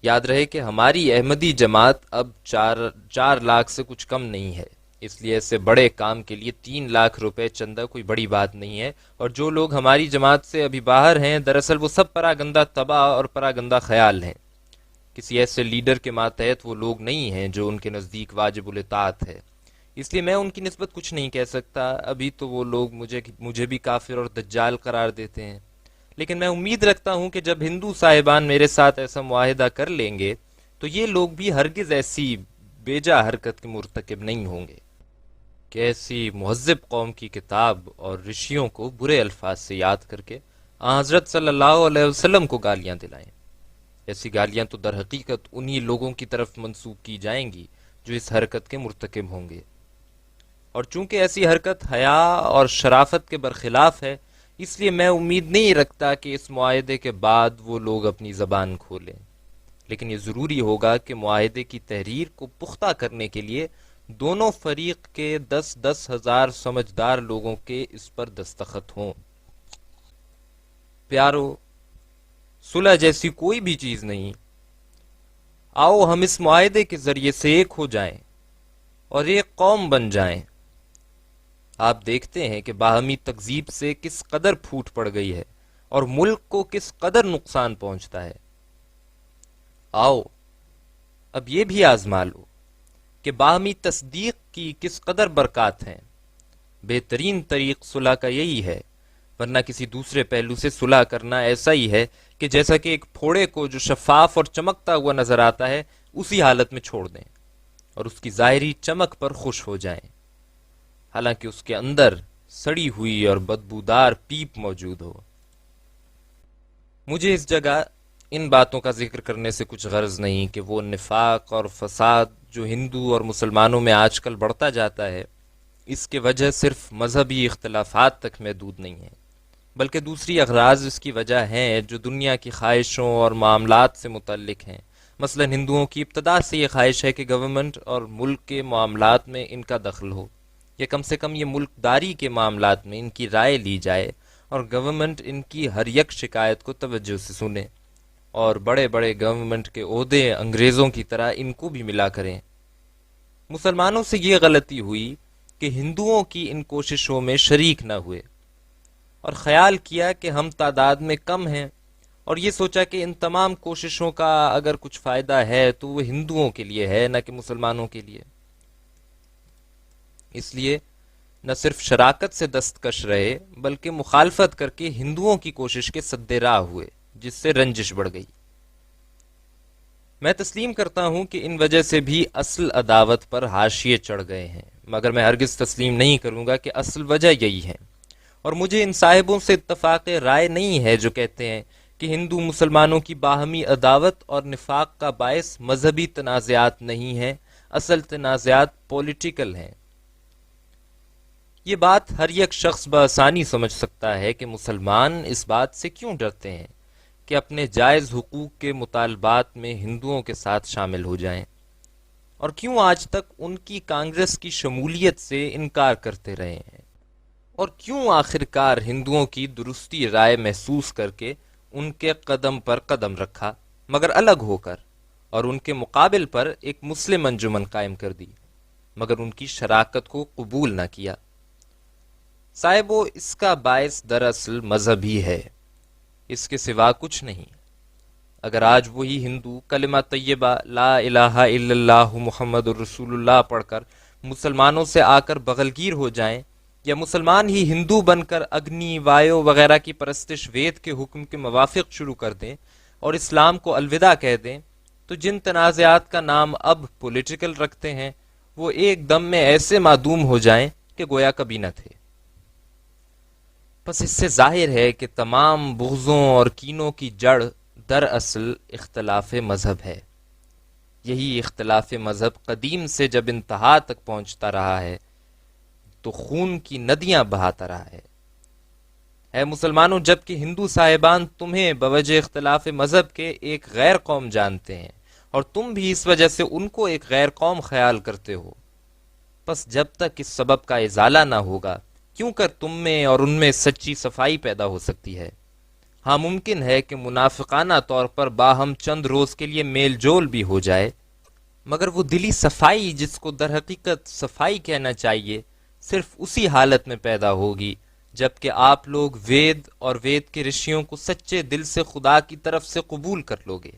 یاد رہے کہ ہماری احمدی جماعت اب 4 لاکھ سے کچھ کم نہیں ہے، اس لیے ایسے بڑے کام کے لیے 3 لاکھ روپے چندہ کوئی بڑی بات نہیں ہے، اور جو لوگ ہماری جماعت سے ابھی باہر ہیں دراصل وہ سب پراگندہ تباہ اور پراگندہ خیال ہیں، کسی ایسے لیڈر کے ماتحت وہ لوگ نہیں ہیں جو ان کے نزدیک واجب الاطاعت ہے، اس لیے میں ان کی نسبت کچھ نہیں کہہ سکتا۔ ابھی تو وہ لوگ مجھے بھی کافر اور دجال قرار دیتے ہیں، لیکن میں امید رکھتا ہوں کہ جب ہندو صاحبان میرے ساتھ ایسا معاہدہ کر لیں گے تو یہ لوگ بھی ہرگز ایسی بیجا حرکت کے مرتکب نہیں ہوں گے کہ ایسی مہذب قوم کی کتاب اور رشیوں کو برے الفاظ سے یاد کر کے حضرت صلی اللہ علیہ وسلم کو گالیاں دلائیں۔ ایسی گالیاں تو در حقیقت انہی لوگوں کی طرف منسوب کی جائیں گی جو اس حرکت کے مرتکب ہوں گے، اور چونکہ ایسی حرکت حیا اور شرافت کے برخلاف ہے، اس لیے میں امید نہیں رکھتا کہ اس معاہدے کے بعد وہ لوگ اپنی زبان کھولیں، لیکن یہ ضروری ہوگا کہ معاہدے کی تحریر کو پختہ کرنے کے لیے دونوں فریق کے 10-10 ہزار سمجھدار لوگوں کے اس پر دستخط ہوں۔ پیارو، صلح جیسی کوئی بھی چیز نہیں، آؤ ہم اس معاہدے کے ذریعے سے ایک ہو جائیں اور ایک قوم بن جائیں۔ آپ دیکھتے ہیں کہ باہمی تکذیب سے کس قدر پھوٹ پڑ گئی ہے، اور ملک کو کس قدر نقصان پہنچتا ہے۔ آؤ اب یہ بھی آزما لو کہ باہمی تصدیق کی کس قدر برکات ہیں۔ بہترین طریق صلح کا یہی ہے، ورنہ کسی دوسرے پہلو سے صلح کرنا ایسا ہی ہے کہ جیسا کہ ایک پھوڑے کو جو شفاف اور چمکتا ہوا نظر آتا ہے اسی حالت میں چھوڑ دیں اور اس کی ظاہری چمک پر خوش ہو جائیں، حالانکہ اس کے اندر سڑی ہوئی اور بدبودار پیپ موجود ہو۔ مجھے اس جگہ ان باتوں کا ذکر کرنے سے کچھ غرض نہیں کہ وہ نفاق اور فساد جو ہندو اور مسلمانوں میں آج کل بڑھتا جاتا ہے، اس کی وجہ صرف مذہبی اختلافات تک محدود نہیں ہے، بلکہ دوسری اغراض اس کی وجہ ہیں جو دنیا کی خواہشوں اور معاملات سے متعلق ہیں۔ مثلا ہندوؤں کی ابتدا سے یہ خواہش ہے کہ گورنمنٹ اور ملک کے معاملات میں ان کا دخل ہو، یا کم سے کم یہ ملک داری کے معاملات میں ان کی رائے لی جائے اور گورنمنٹ ان کی ہر یک شکایت کو توجہ سے سنے، اور بڑے بڑے گورنمنٹ کے عہدے انگریزوں کی طرح ان کو بھی ملا کریں۔ مسلمانوں سے یہ غلطی ہوئی کہ ہندوؤں کی ان کوششوں میں شریک نہ ہوئے اور خیال کیا کہ ہم تعداد میں کم ہیں، اور یہ سوچا کہ ان تمام کوششوں کا اگر کچھ فائدہ ہے تو وہ ہندوؤں کے لیے ہے نہ کہ مسلمانوں کے لیے۔ اس لیے نہ صرف شراکت سے دستکش رہے بلکہ مخالفت کر کے ہندوؤں کی کوشش کے سد راہ ہوئے، جس سے رنجش بڑھ گئی۔ میں تسلیم کرتا ہوں کہ ان وجہ سے بھی اصل عداوت پر حاشیے چڑھ گئے ہیں، مگر میں ہرگز تسلیم نہیں کروں گا کہ اصل وجہ یہی ہے، اور مجھے ان صاحبوں سے اتفاق رائے نہیں ہے جو کہتے ہیں کہ ہندو مسلمانوں کی باہمی عداوت اور نفاق کا باعث مذہبی تنازعات نہیں ہیں، اصل تنازعات پولیٹیکل ہیں۔ یہ بات ہر یک شخص بآسانی سمجھ سکتا ہے کہ مسلمان اس بات سے کیوں ڈرتے ہیں کہ اپنے جائز حقوق کے مطالبات میں ہندوؤں کے ساتھ شامل ہو جائیں، اور کیوں آج تک ان کی کانگریس کی شمولیت سے انکار کرتے رہے ہیں، اور کیوں آخرکار ہندوؤں کی درستی رائے محسوس کر کے ان کے قدم پر قدم رکھا مگر الگ ہو کر، اور ان کے مقابل پر ایک مسلم انجمن قائم کر دی مگر ان کی شراکت کو قبول نہ کیا۔ صاحبو، اس کا باعث دراصل مذہب ہی ہے، اس کے سوا کچھ نہیں۔ اگر آج وہی ہندو کلمہ طیبہ لا الہ الا اللہ محمد الرسول اللہ پڑھ کر مسلمانوں سے آ کر بغلگیر ہو جائیں، یا مسلمان ہی ہندو بن کر اگنی وایو وغیرہ کی پرستش وید کے حکم کے موافق شروع کر دیں اور اسلام کو الوداع کہہ دیں، تو جن تنازعات کا نام اب پولیٹیکل رکھتے ہیں وہ ایک دم میں ایسے معدوم ہو جائیں کہ گویا کبھی نہ تھے۔ بس اس سے ظاہر ہے کہ تمام بغضوں اور کینوں کی جڑ دراصل اختلاف مذہب ہے۔ یہی اختلاف مذہب قدیم سے جب انتہا تک پہنچتا رہا ہے تو خون کی ندیاں بہاتا رہا ہے۔ اے مسلمانوں، جب کہ ہندو صاحبان تمہیں بوجہ اختلاف مذہب کے ایک غیر قوم جانتے ہیں اور تم بھی اس وجہ سے ان کو ایک غیر قوم خیال کرتے ہو، بس جب تک اس سبب کا ازالہ نہ ہوگا کیوں کر تم میں اور ان میں سچی صفائی پیدا ہو سکتی ہے۔ ہاں ممکن ہے کہ منافقانہ طور پر باہم چند روز کے لیے میل جول بھی ہو جائے، مگر وہ دلی صفائی جس کو در حقیقت صفائی کہنا چاہیے صرف اسی حالت میں پیدا ہوگی جب کہ آپ لوگ وید اور وید کے رشیوں کو سچے دل سے خدا کی طرف سے قبول کر لوگے،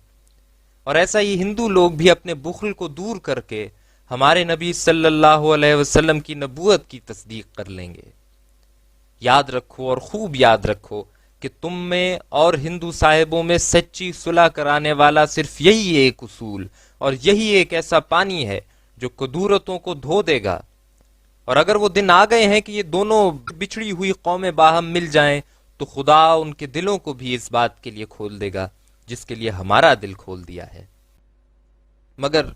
اور ایسا ہی ہندو لوگ بھی اپنے بخل کو دور کر کے ہمارے نبی صلی اللہ علیہ وسلم کی نبوت کی تصدیق کر لیں گے۔ یاد رکھو اور خوب یاد رکھو کہ تم میں اور ہندو صاحبوں میں سچی صلح کرانے والا صرف یہی ایک اصول اور یہی ایک ایسا پانی ہے جو کدورتوں کو دھو دے گا، اور اگر وہ دن آ گئے ہیں کہ یہ دونوں بچھڑی ہوئی قومیں باہم مل جائیں تو خدا ان کے دلوں کو بھی اس بات کے لیے کھول دے گا جس کے لیے ہمارا دل کھول دیا ہے۔ مگر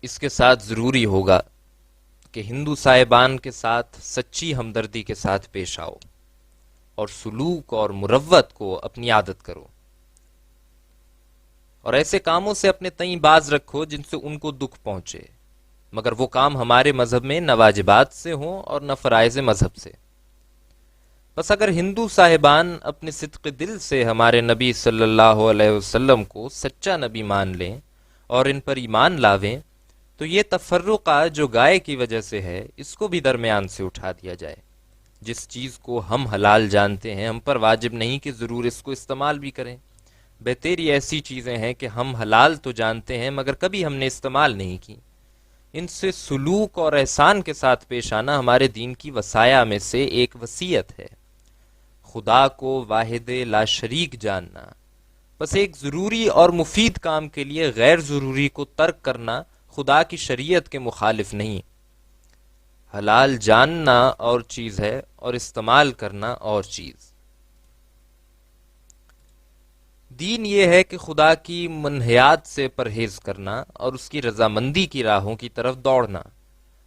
اس کے ساتھ ضروری ہوگا کہ ہندو صاحبان کے ساتھ سچی ہمدردی کے ساتھ پیش آؤ اور سلوک اور مروت کو اپنی عادت کرو، اور ایسے کاموں سے اپنے تئیں باز رکھو جن سے ان کو دکھ پہنچے، مگر وہ کام ہمارے مذہب میں نہ واجبات سے ہوں اور نہ فرائض مذہب سے۔ بس اگر ہندو صاحبان اپنے صدق دل سے ہمارے نبی صلی اللہ علیہ وسلم کو سچا نبی مان لیں اور ان پر ایمان لاویں تو یہ تفرقہ جو گائے کی وجہ سے ہے اس کو بھی درمیان سے اٹھا دیا جائے۔ جس چیز کو ہم حلال جانتے ہیں ہم پر واجب نہیں کہ ضرور اس کو استعمال بھی کریں۔ بہتری ایسی چیزیں ہیں کہ ہم حلال تو جانتے ہیں مگر کبھی ہم نے استعمال نہیں کی۔ ان سے سلوک اور احسان کے ساتھ پیش آنا ہمارے دین کی وصایا میں سے ایک وصیت ہے۔ خدا کو واحد لا شریک جاننا، بس ایک ضروری اور مفید کام کے لیے غیر ضروری کو ترک کرنا خدا کی شریعت کے مخالف نہیں۔ حلال جاننا اور چیز ہے اور استعمال کرنا اور چیز۔ دین یہ ہے کہ خدا کی منہیات سے پرہیز کرنا اور اس کی رضامندی کی راہوں کی طرف دوڑنا،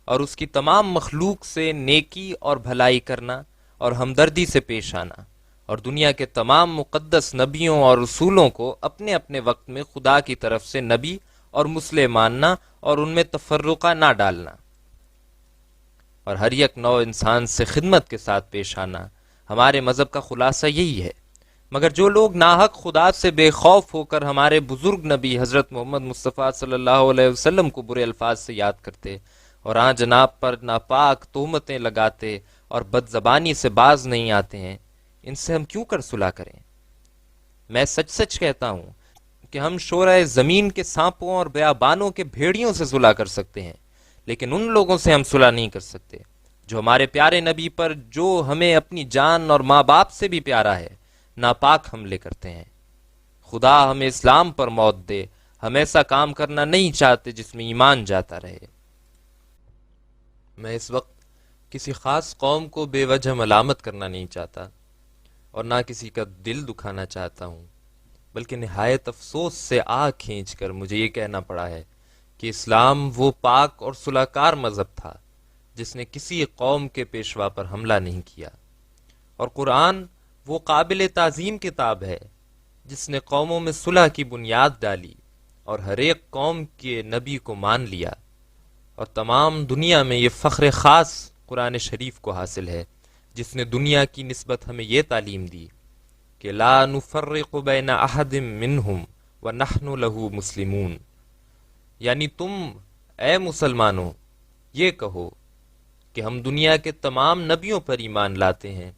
اور اس کی تمام مخلوق سے نیکی اور بھلائی کرنا اور ہمدردی سے پیش آنا، اور دنیا کے تمام مقدس نبیوں اور رسولوں کو اپنے اپنے وقت میں خدا کی طرف سے نبی اور مسلم ماننا اور ان میں تفرقہ نہ ڈالنا، اور ہر یک نو انسان سے خدمت کے ساتھ پیش آنا۔ ہمارے مذہب کا خلاصہ یہی ہے۔ مگر جو لوگ ناحق خدا سے بے خوف ہو کر ہمارے بزرگ نبی حضرت محمد مصطفیٰ صلی اللہ علیہ وسلم کو برے الفاظ سے یاد کرتے اور آن جناب پر ناپاک تہمتیں لگاتے اور بد زبانی سے باز نہیں آتے ہیں، ان سے ہم کیوں کر صلح کریں؟ میں سچ سچ کہتا ہوں کہ ہم شورائے زمین کے سانپوں اور بیابانوں کے بھیڑیوں سے صلح کر سکتے ہیں، لیکن ان لوگوں سے ہم صلح نہیں کر سکتے جو ہمارے پیارے نبی پر، جو ہمیں اپنی جان اور ماں باپ سے بھی پیارا ہے، ناپاک حملے کرتے ہیں۔ خدا ہمیں اسلام پر موت دے، ہم ایسا کام کرنا نہیں چاہتے جس میں ایمان جاتا رہے۔ میں اس وقت کسی خاص قوم کو بے وجہ ملامت کرنا نہیں چاہتا اور نہ کسی کا دل دکھانا چاہتا ہوں، بلکہ نہایت افسوس سے آہ کھینچ کر مجھے یہ کہنا پڑا ہے کہ اسلام وہ پاک اور صلحکار مذہب تھا جس نے کسی قوم کے پیشوا پر حملہ نہیں کیا، اور قرآن وہ قابل تعظیم کتاب ہے جس نے قوموں میں صلح کی بنیاد ڈالی اور ہر ایک قوم کے نبی کو مان لیا، اور تمام دنیا میں یہ فخر خاص قرآن شریف کو حاصل ہے جس نے دنیا کی نسبت ہمیں یہ تعلیم دی کہ لا نفرق بین احد منہم ونحن لہ مسلمون، یعنی تم اے مسلمانوں یہ کہو کہ ہم دنیا کے تمام نبیوں پر ایمان لاتے ہیں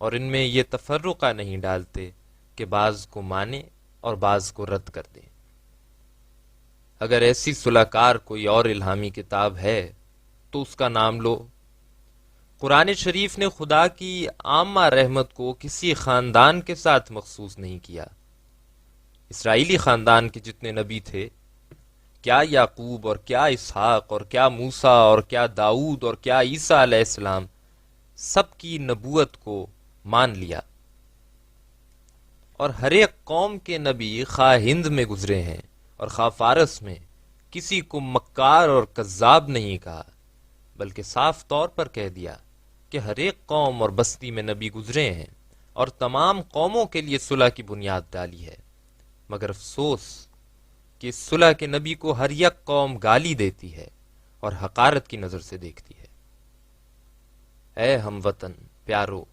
اور ان میں یہ تفرقہ نہیں ڈالتے کہ بعض کو مانے اور بعض کو رد کر دیں۔ اگر ایسی صلحکار کوئی اور الہامی کتاب ہے تو اس کا نام لو۔ قرآن شریف نے خدا کی عامہ رحمت کو کسی خاندان کے ساتھ مخصوص نہیں کیا۔ اسرائیلی خاندان کے جتنے نبی تھے، کیا یعقوب اور کیا اسحاق اور کیا موسیٰ اور کیا داؤد اور کیا عیسیٰ علیہ السلام، سب کی نبوت کو مان لیا، اور ہر ایک قوم کے نبی خواہ ہند میں گزرے ہیں اور خواہ فارس میں، کسی کو مکار اور کذاب نہیں کہا، بلکہ صاف طور پر کہہ دیا کہ ہر ایک قوم اور بستی میں نبی گزرے ہیں اور تمام قوموں کے لیے صلح کی بنیاد ڈالی ہے۔ مگر افسوس کہ اس صلح کے نبی کو ہر یک قوم گالی دیتی ہے اور حقارت کی نظر سے دیکھتی ہے۔ اے ہم وطن پیارو،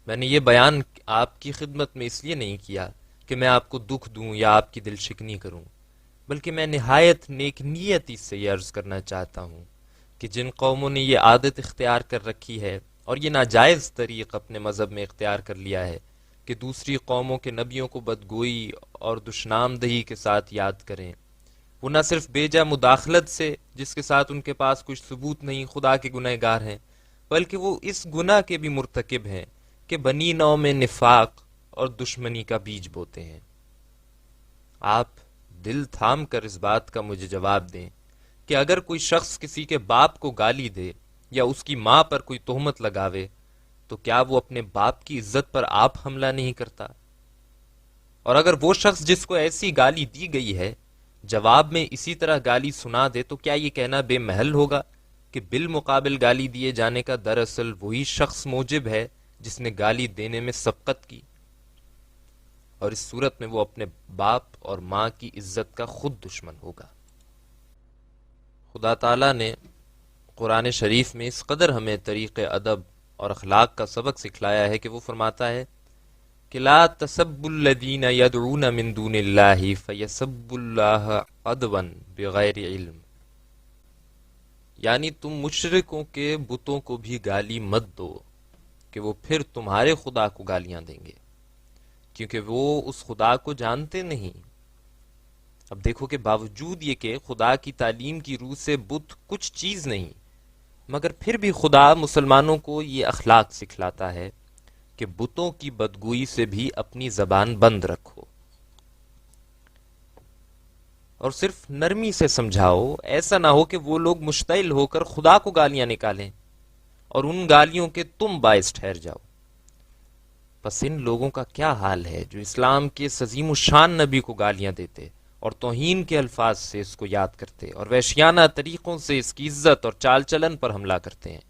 میں نے یہ بیان آپ کی خدمت میں اس لیے نہیں کیا کہ میں آپ کو دکھ دوں یا آپ کی دل شکنی کروں، بلکہ میں نہایت نیک نیتی سے یہ عرض کرنا چاہتا ہوں کہ جن قوموں نے یہ عادت اختیار کر رکھی ہے اور یہ ناجائز طریق اپنے مذہب میں اختیار کر لیا ہے کہ دوسری قوموں کے نبیوں کو بدگوئی اور دشنامدہی کے ساتھ یاد کریں، وہ نہ صرف بیجا مداخلت سے جس کے ساتھ ان کے پاس کچھ ثبوت نہیں خدا کے گنہ گار ہیں، بلکہ وہ اس گناہ کے بھی مرتکب ہیں کہ بنی نوع میں نفاق اور دشمنی کا بیج بوتے ہیں۔ آپ دل تھام کر اس بات کا مجھے جواب دیں کہ اگر کوئی شخص کسی کے باپ کو گالی دے یا اس کی ماں پر کوئی تہمت لگاوے تو کیا وہ اپنے باپ کی عزت پر آپ حملہ نہیں کرتا؟ اور اگر وہ شخص جس کو ایسی گالی دی گئی ہے جواب میں اسی طرح گالی سنا دے تو کیا یہ کہنا بے محل ہوگا کہ بالمقابل گالی دیے جانے کا دراصل وہی شخص موجب ہے جس نے گالی دینے میں سبقت کی، اور اس صورت میں وہ اپنے باپ اور ماں کی عزت کا خود دشمن ہوگا۔ خدا تعالیٰ نے قرآن شریف میں اس قدر ہمیں طریق ادب اور اخلاق کا سبق سکھلایا ہے کہ وہ فرماتا ہے کہ لا تسبوا الذین یدعون من دون اللہ فیسبوا اللہ عدوا بغیر علم، یعنی تم مشرکوں کے بتوں کو بھی گالی مت دو کہ وہ پھر تمہارے خدا کو گالیاں دیں گے، کیونکہ وہ اس خدا کو جانتے نہیں۔ اب دیکھو کہ باوجود یہ کہ خدا کی تعلیم کی روح سے بت کچھ چیز نہیں، مگر پھر بھی خدا مسلمانوں کو یہ اخلاق سکھلاتا ہے کہ بتوں کی بدگوئی سے بھی اپنی زبان بند رکھو، اور صرف نرمی سے سمجھاؤ۔ ایسا نہ ہو کہ وہ لوگ مشتعل ہو کر خدا کو گالیاں نکالیں اور ان گالیوں کے تم باعث ٹھہر جاؤ۔ پس ان لوگوں کا کیا حال ہے جو اسلام کے عظیم الشان نبی کو گالیاں دیتے اور توہین کے الفاظ سے اس کو یاد کرتے اور وحشیانہ طریقوں سے اس کی عزت اور چال چلن پر حملہ کرتے ہیں۔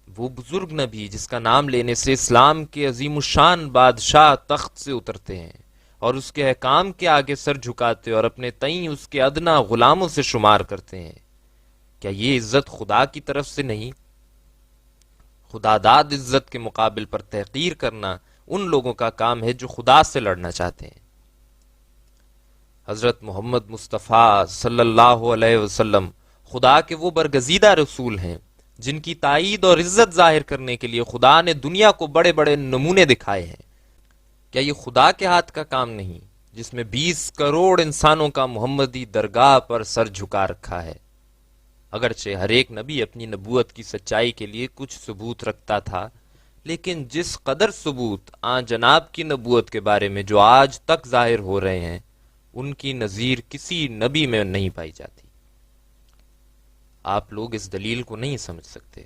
وہ بزرگ نبی جس کا نام لینے سے اسلام کے عظیم الشان بادشاہ تخت سے اترتے ہیں اور اس کے احکام کے آگے سر جھکاتے اور اپنے تئیں اس کے ادنا غلاموں سے شمار کرتے ہیں، کیا یہ عزت خدا کی طرف سے نہیں؟ خدا داد عزت کے مقابل پر تحقیر کرنا ان لوگوں کا کام ہے جو خدا سے لڑنا چاہتے ہیں۔ حضرت محمد مصطفیٰ صلی اللہ علیہ وسلم خدا کے وہ برگزیدہ رسول ہیں جن کی تائید اور عزت ظاہر کرنے کے لیے خدا نے دنیا کو بڑے بڑے نمونے دکھائے ہیں۔ کیا یہ خدا کے ہاتھ کا کام نہیں جس میں 20 کروڑ انسانوں کا محمدی درگاہ پر سر جھکا رکھا ہے؟ اگرچہ ہر ایک نبی اپنی نبوت کی سچائی کے لیے کچھ ثبوت رکھتا تھا، لیکن جس قدر ثبوت آن جناب کی نبوت کے بارے میں جو آج تک ظاہر ہو رہے ہیں، ان کی نظیر کسی نبی میں نہیں پائی جاتی۔ آپ لوگ اس دلیل کو نہیں سمجھ سکتے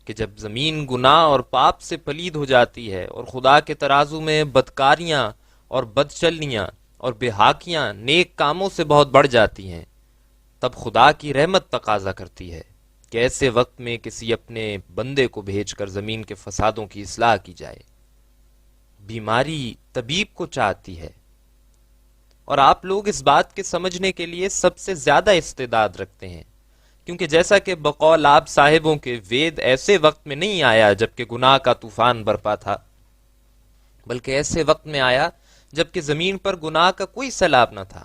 کہ جب زمین گناہ اور پاپ سے پلید ہو جاتی ہے اور خدا کے ترازو میں بدکاریاں اور بدچلنیاں اور بے حاکیاں نیک کاموں سے بہت بڑھ جاتی ہیں، تب خدا کی رحمت تقاضا کرتی ہے کہ ایسے وقت میں کسی اپنے بندے کو بھیج کر زمین کے فسادوں کی اصلاح کی جائے۔ بیماری طبیب کو چاہتی ہے، اور آپ لوگ اس بات کے سمجھنے کے لیے سب سے زیادہ استعداد رکھتے ہیں، کیونکہ جیسا کہ بقول آپ صاحبوں کے وید ایسے وقت میں نہیں آیا جبکہ گناہ کا طوفان برپا تھا، بلکہ ایسے وقت میں آیا جبکہ زمین پر گناہ کا کوئی سیلاب نہ تھا۔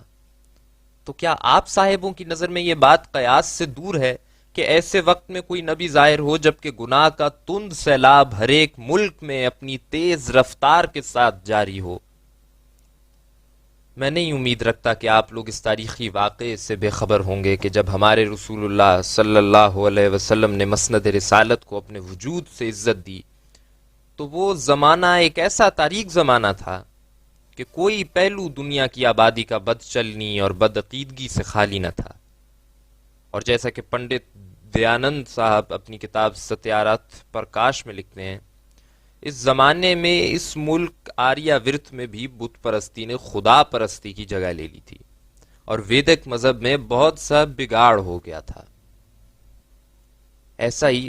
تو کیا آپ صاحبوں کی نظر میں یہ بات قیاس سے دور ہے کہ ایسے وقت میں کوئی نبی ظاہر ہو جبکہ گناہ کا تند سیلاب ہر ایک ملک میں اپنی تیز رفتار کے ساتھ جاری ہو؟ میں نہیں امید رکھتا کہ آپ لوگ اس تاریخی واقعے سے بے خبر ہوں گے کہ جب ہمارے رسول اللہ صلی اللہ علیہ وسلم نے مسند رسالت کو اپنے وجود سے عزت دی تو وہ زمانہ ایک ایسا تاریک زمانہ تھا کہ کوئی پہلو دنیا کی آبادی کا بد چلنی اور بدعقیدگی سے خالی نہ تھا۔ اور جیسا کہ پنڈت دیانند صاحب اپنی کتاب ستیارتھ پرکاش میں لکھتے ہیں، اس زمانے میں اس ملک آریہ ورت میں بھی بت پرستی نے خدا پرستی کی جگہ لے لی تھی، اور ویدک مذہب میں بہت سا بگاڑ ہو گیا تھا۔ ایسا ہی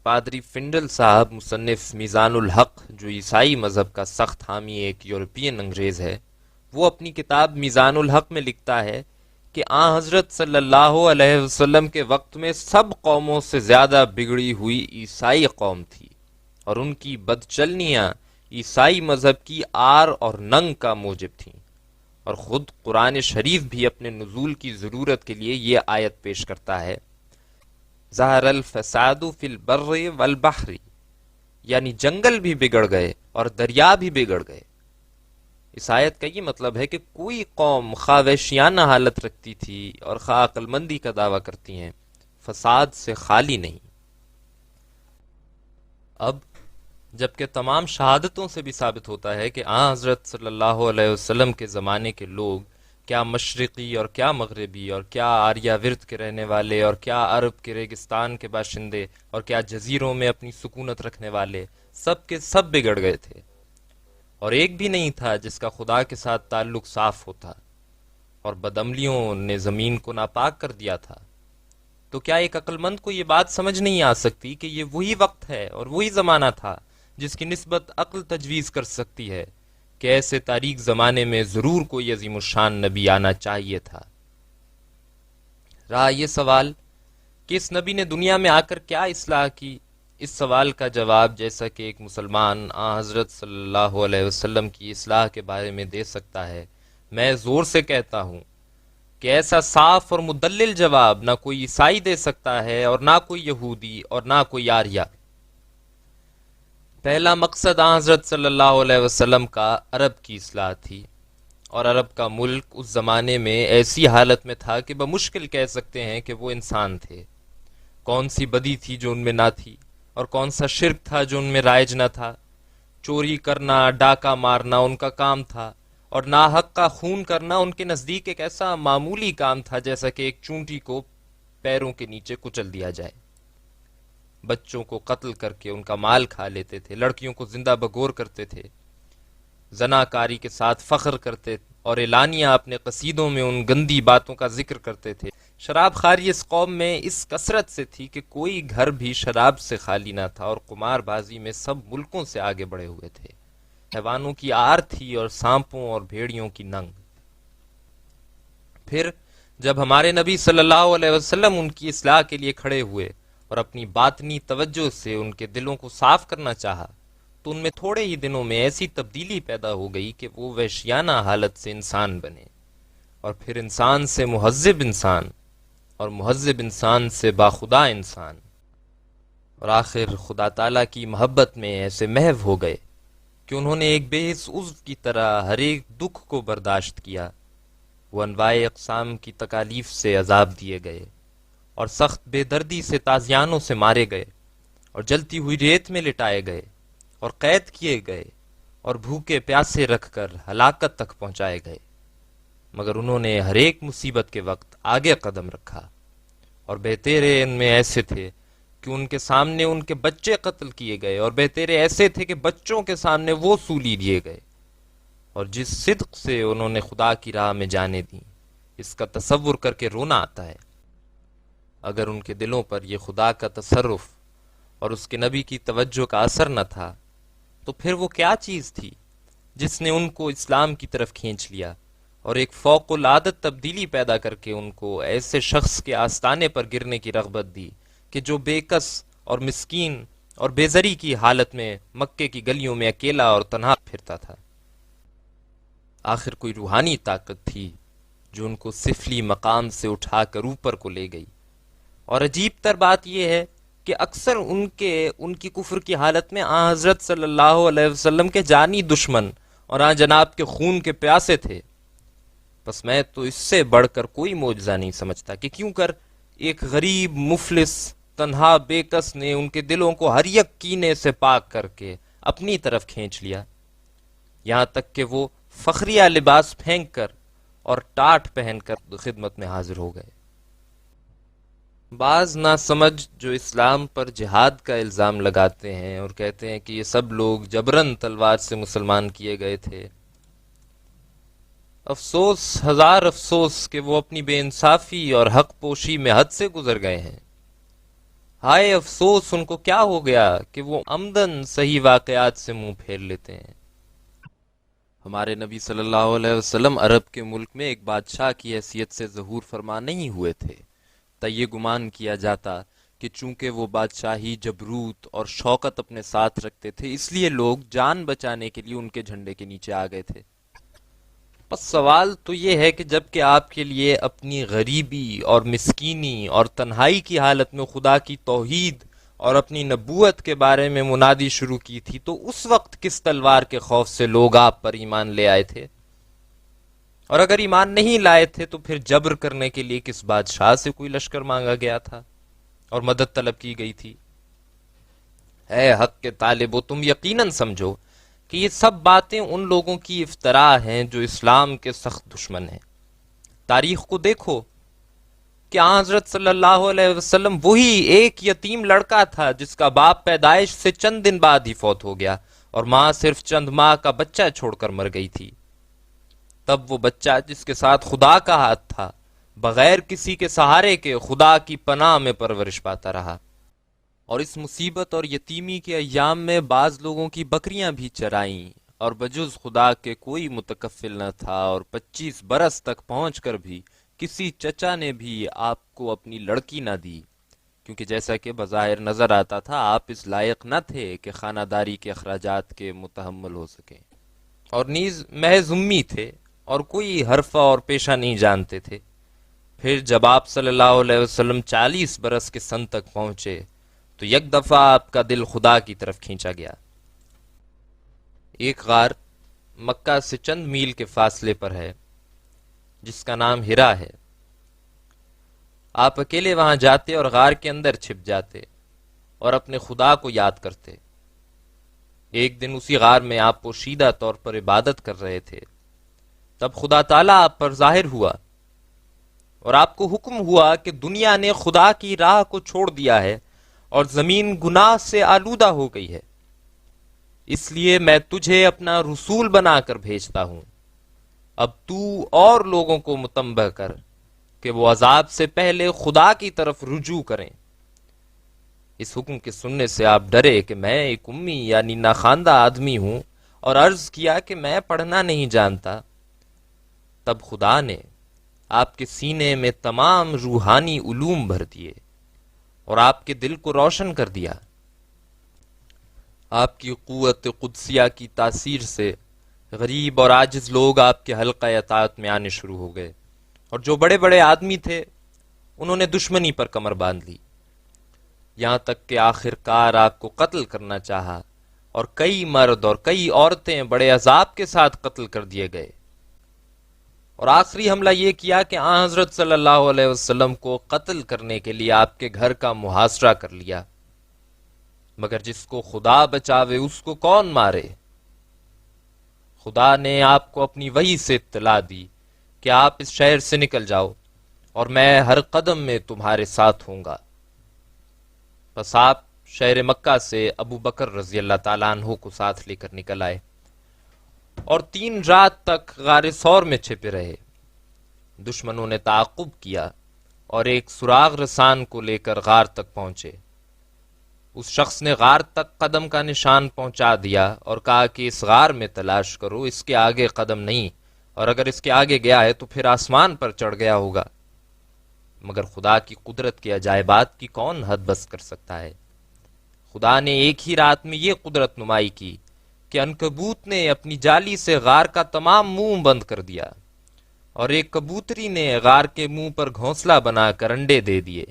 پادری فنڈل صاحب مصنف میزان الحق جو عیسائی مذہب کا سخت حامی ایک یورپین انگریز ہے، وہ اپنی کتاب میزان الحق میں لکھتا ہے کہ آن حضرت صلی اللہ علیہ وسلم کے وقت میں سب قوموں سے زیادہ بگڑی ہوئی عیسائی قوم تھی، اور ان کی بدچلنیاں عیسائی مذہب کی آر اور ننگ کا موجب تھیں، اور خود قرآن شریف بھی اپنے نزول کی ضرورت کے لیے یہ آیت پیش کرتا ہے، ظہر الفساد فی البر والبحر، یعنی جنگل بھی بگڑ گئے اور دریا بھی بگڑ گئے۔ اس آیت کا یہ مطلب ہے کہ کوئی قوم خواہ وحشیانہ حالت رکھتی تھی اور خواہ عقل مندی کا دعویٰ کرتی ہیں، فساد سے خالی نہیں۔ اب جبکہ تمام شہادتوں سے بھی ثابت ہوتا ہے کہ آن حضرت صلی اللہ علیہ وسلم کے زمانے کے لوگ کیا مشرقی اور کیا مغربی اور کیا آریہ ورت کے رہنے والے اور کیا عرب کے ریگستان کے باشندے اور کیا جزیروں میں اپنی سکونت رکھنے والے سب کے سب بگڑ گئے تھے، اور ایک بھی نہیں تھا جس کا خدا کے ساتھ تعلق صاف ہوتا، اور بدعملیوں نے زمین کو ناپاک کر دیا تھا، تو کیا ایک عقل مند کو یہ بات سمجھ نہیں آ سکتی کہ یہ وہی وقت ہے اور وہی زمانہ تھا جس کی نسبت عقل تجویز کر سکتی ہے کہ ایسے تاریک زمانے میں ضرور کوئی عظیم الشان نبی آنا چاہیے تھا؟ رہا یہ سوال کہ اس نبی نے دنیا میں آ کر کیا اصلاح کی، اس سوال کا جواب جیسا کہ ایک مسلمان آن حضرت صلی اللہ علیہ وسلم کی اصلاح کے بارے میں دے سکتا ہے، میں زور سے کہتا ہوں کہ ایسا صاف اور مدلل جواب نہ کوئی عیسائی دے سکتا ہے اور نہ کوئی یہودی اور نہ کوئی آریہ۔ پہلا مقصد حضرت صلی اللہ علیہ وسلم کا عرب کی اصلاح تھی، اور عرب کا ملک اس زمانے میں ایسی حالت میں تھا کہ بمشکل کہہ سکتے ہیں کہ وہ انسان تھے۔ کون سی بدی تھی جو ان میں نہ تھی، اور کون سا شرک تھا جو ان میں رائج نہ تھا۔ چوری کرنا، ڈاکہ مارنا ان کا کام تھا، اور ناحق کا خون کرنا ان کے نزدیک ایک ایسا معمولی کام تھا جیسا کہ ایک چونٹی کو پیروں کے نیچے کچل دیا جائے۔ بچوں کو قتل کر کے ان کا مال کھا لیتے تھے، لڑکیوں کو زندہ بگور کرتے تھے، زناکاری کے ساتھ فخر کرتے، اور اعلانیہ اپنے قصیدوں میں ان گندی باتوں کا ذکر کرتے تھے۔ شراب خواری اس قوم میں اس کثرت سے تھی کہ کوئی گھر بھی شراب سے خالی نہ تھا، اور قمار بازی میں سب ملکوں سے آگے بڑھے ہوئے تھے۔ حیوانوں کی آر تھی اور سانپوں اور بھیڑیوں کی ننگ۔ پھر جب ہمارے نبی صلی اللہ علیہ وسلم ان کی اصلاح کے لیے کھڑے ہوئے اور اپنی باطنی توجہ سے ان کے دلوں کو صاف کرنا چاہا، تو ان میں تھوڑے ہی دنوں میں ایسی تبدیلی پیدا ہو گئی کہ وہ وحشیانہ حالت سے انسان بنے، اور پھر انسان سے مہذب انسان، اور مہذب انسان سے باخدا انسان، اور آخر خدا تعالیٰ کی محبت میں ایسے محو ہو گئے کہ انہوں نے ایک بے حس عضو کی طرح ہر ایک دکھ کو برداشت کیا۔ وہ انواع اقسام کی تکالیف سے عذاب دیے گئے، اور سخت بے دردی سے تازیانوں سے مارے گئے، اور جلتی ہوئی ریت میں لٹائے گئے، اور قید کیے گئے، اور بھوکے پیاسے رکھ کر ہلاکت تک پہنچائے گئے، مگر انہوں نے ہر ایک مصیبت کے وقت آگے قدم رکھا، اور بہتیرے ان میں ایسے تھے کہ ان کے سامنے ان کے بچے قتل کیے گئے، اور بہتیرے ایسے تھے کہ بچوں کے سامنے وہ سولی دیے گئے، اور جس صدق سے انہوں نے خدا کی راہ میں جانیں دیں، اس کا تصور کر کے رونا آتا ہے۔ اگر ان کے دلوں پر یہ خدا کا تصرف اور اس کے نبی کی توجہ کا اثر نہ تھا، تو پھر وہ کیا چیز تھی جس نے ان کو اسلام کی طرف کھینچ لیا، اور ایک فوق العادت تبدیلی پیدا کر کے ان کو ایسے شخص کے آستانے پر گرنے کی رغبت دی کہ جو بے کس اور مسکین اور بے زری کی حالت میں مکے کی گلیوں میں اکیلا اور تنہا پھرتا تھا۔ آخر کوئی روحانی طاقت تھی جو ان کو سفلی مقام سے اٹھا کر اوپر کو لے گئی، اور عجیب تر بات یہ ہے کہ اکثر ان کی کفر کی حالت میں آن حضرت صلی اللہ علیہ وسلم کے جانی دشمن اور آن جناب کے خون کے پیاسے تھے۔ بس میں تو اس سے بڑھ کر کوئی معجزہ نہیں سمجھتا کہ کیوں کر ایک غریب مفلس تنہا بے کس نے ان کے دلوں کو ہر یک کینے سے پاک کر کے اپنی طرف کھینچ لیا، یہاں تک کہ وہ فخریہ لباس پھینک کر اور ٹاٹ پہن کر خدمت میں حاضر ہو گئے۔ بعض ناسمجھ جو اسلام پر جہاد کا الزام لگاتے ہیں اور کہتے ہیں کہ یہ سب لوگ جبرن تلوار سے مسلمان کیے گئے تھے، افسوس ہزار افسوس کہ وہ اپنی بے انصافی اور حق پوشی میں حد سے گزر گئے ہیں۔ ہائے افسوس ان کو کیا ہو گیا کہ وہ عمدن صحیح واقعات سے منہ پھیر لیتے ہیں۔ ہمارے نبی صلی اللہ علیہ وسلم عرب کے ملک میں ایک بادشاہ کی حیثیت سے ظہور فرما نہیں ہوئے تھے، تا یہ گمان کیا جاتا کہ چونکہ وہ بادشاہی جبروت اور شوکت اپنے ساتھ رکھتے تھے، اس لیے لوگ جان بچانے کے لیے ان کے جھنڈے کے نیچے آ گئے تھے۔ بس سوال تو یہ ہے کہ جب کہ آپ کے لیے اپنی غریبی اور مسکینی اور تنہائی کی حالت میں خدا کی توحید اور اپنی نبوت کے بارے میں منادی شروع کی تھی، تو اس وقت کس تلوار کے خوف سے لوگ آپ پر ایمان لے آئے تھے؟ اور اگر ایمان نہیں لائے تھے تو پھر جبر کرنے کے لیے کس بادشاہ سے کوئی لشکر مانگا گیا تھا اور مدد طلب کی گئی تھی؟ اے حق کے طالبو، تم یقیناً سمجھو کہ یہ سب باتیں ان لوگوں کی افتراء ہیں جو اسلام کے سخت دشمن ہیں۔ تاریخ کو دیکھو کہ حضرت صلی اللہ علیہ وسلم وہی ایک یتیم لڑکا تھا جس کا باپ پیدائش سے چند دن بعد ہی فوت ہو گیا، اور ماں صرف چند ماہ کا بچہ چھوڑ کر مر گئی تھی۔ تب وہ بچہ جس کے ساتھ خدا کا ہاتھ تھا، بغیر کسی کے سہارے کے خدا کی پناہ میں پرورش پاتا رہا، اور اس مصیبت اور یتیمی کے ایام میں بعض لوگوں کی بکریاں بھی چرائیں، اور بجز خدا کے کوئی متکفل نہ تھا، اور 25 برس تک پہنچ کر بھی کسی چچا نے بھی آپ کو اپنی لڑکی نہ دی، کیونکہ جیسا کہ بظاہر نظر آتا تھا آپ اس لائق نہ تھے کہ خانہ داری کے اخراجات کے متحمل ہو سکیں، اور نیز محض امی تھے اور کوئی حرفہ اور پیشہ نہیں جانتے تھے۔ پھر جب آپ صلی اللہ علیہ وسلم 40 برس کے سن تک پہنچے تو یک دفعہ آپ کا دل خدا کی طرف کھینچا گیا، ایک غار مکہ سے چند میل کے فاصلے پر ہے جس کا نام ہرا ہے۔ آپ اکیلے وہاں جاتے اور غار کے اندر چھپ جاتے اور اپنے خدا کو یاد کرتے۔ ایک دن اسی غار میں آپ پوشیدہ طور پر عبادت کر رہے تھے، تب خدا تعالیٰ آپ پر ظاہر ہوا اور آپ کو حکم ہوا کہ دنیا نے خدا کی راہ کو چھوڑ دیا ہے اور زمین گناہ سے آلودہ ہو گئی ہے، اس لیے میں تجھے اپنا رسول بنا کر بھیجتا ہوں۔ اب تو اور لوگوں کو متنبہ کر کہ وہ عذاب سے پہلے خدا کی طرف رجوع کریں۔ اس حکم کے سننے سے آپ ڈرے کہ میں ایک امی یعنی ناخواندہ آدمی ہوں، اور عرض کیا کہ میں پڑھنا نہیں جانتا۔ تب خدا نے آپ کے سینے میں تمام روحانی علوم بھر دیے اور آپ کے دل کو روشن کر دیا۔ آپ کی قوت قدسیہ کی تاثیر سے غریب اور عاجز لوگ آپ کے حلقہ اطاعت میں آنے شروع ہو گئے، اور جو بڑے بڑے آدمی تھے انہوں نے دشمنی پر کمر باندھ لی، یہاں تک کہ آخر کار آپ کو قتل کرنا چاہا، اور کئی مرد اور کئی عورتیں بڑے عذاب کے ساتھ قتل کر دیے گئے۔ اور آخری حملہ یہ کیا کہ آن حضرت صلی اللہ علیہ وسلم کو قتل کرنے کے لیے آپ کے گھر کا محاصرہ کر لیا، مگر جس کو خدا بچاوے اس کو کون مارے؟ خدا نے آپ کو اپنی وحی سے اطلاع دی کہ آپ اس شہر سے نکل جاؤ اور میں ہر قدم میں تمہارے ساتھ ہوں گا۔ بس آپ شہر مکہ سے ابو بکر رضی اللہ تعالیٰ عنہ کو ساتھ لے کر نکل آئے اور 3 رات تک غار ثور میں چھپے رہے۔ دشمنوں نے تعاقب کیا اور ایک سراغ رسان کو لے کر غار تک پہنچے۔ اس شخص نے غار تک قدم کا نشان پہنچا دیا اور کہا کہ اس غار میں تلاش کرو، اس کے آگے قدم نہیں، اور اگر اس کے آگے گیا ہے تو پھر آسمان پر چڑھ گیا ہوگا۔ مگر خدا کی قدرت کے عجائبات کی کون حد بس کر سکتا ہے؟ خدا نے ایک ہی رات میں یہ قدرت نمائی کی کہ عنکبوت نے اپنی جالی سے غار کا تمام منہ بند کر دیا، اور ایک کبوتری نے غار کے منہ پر گھونسلہ بنا کر انڈے دے دیے۔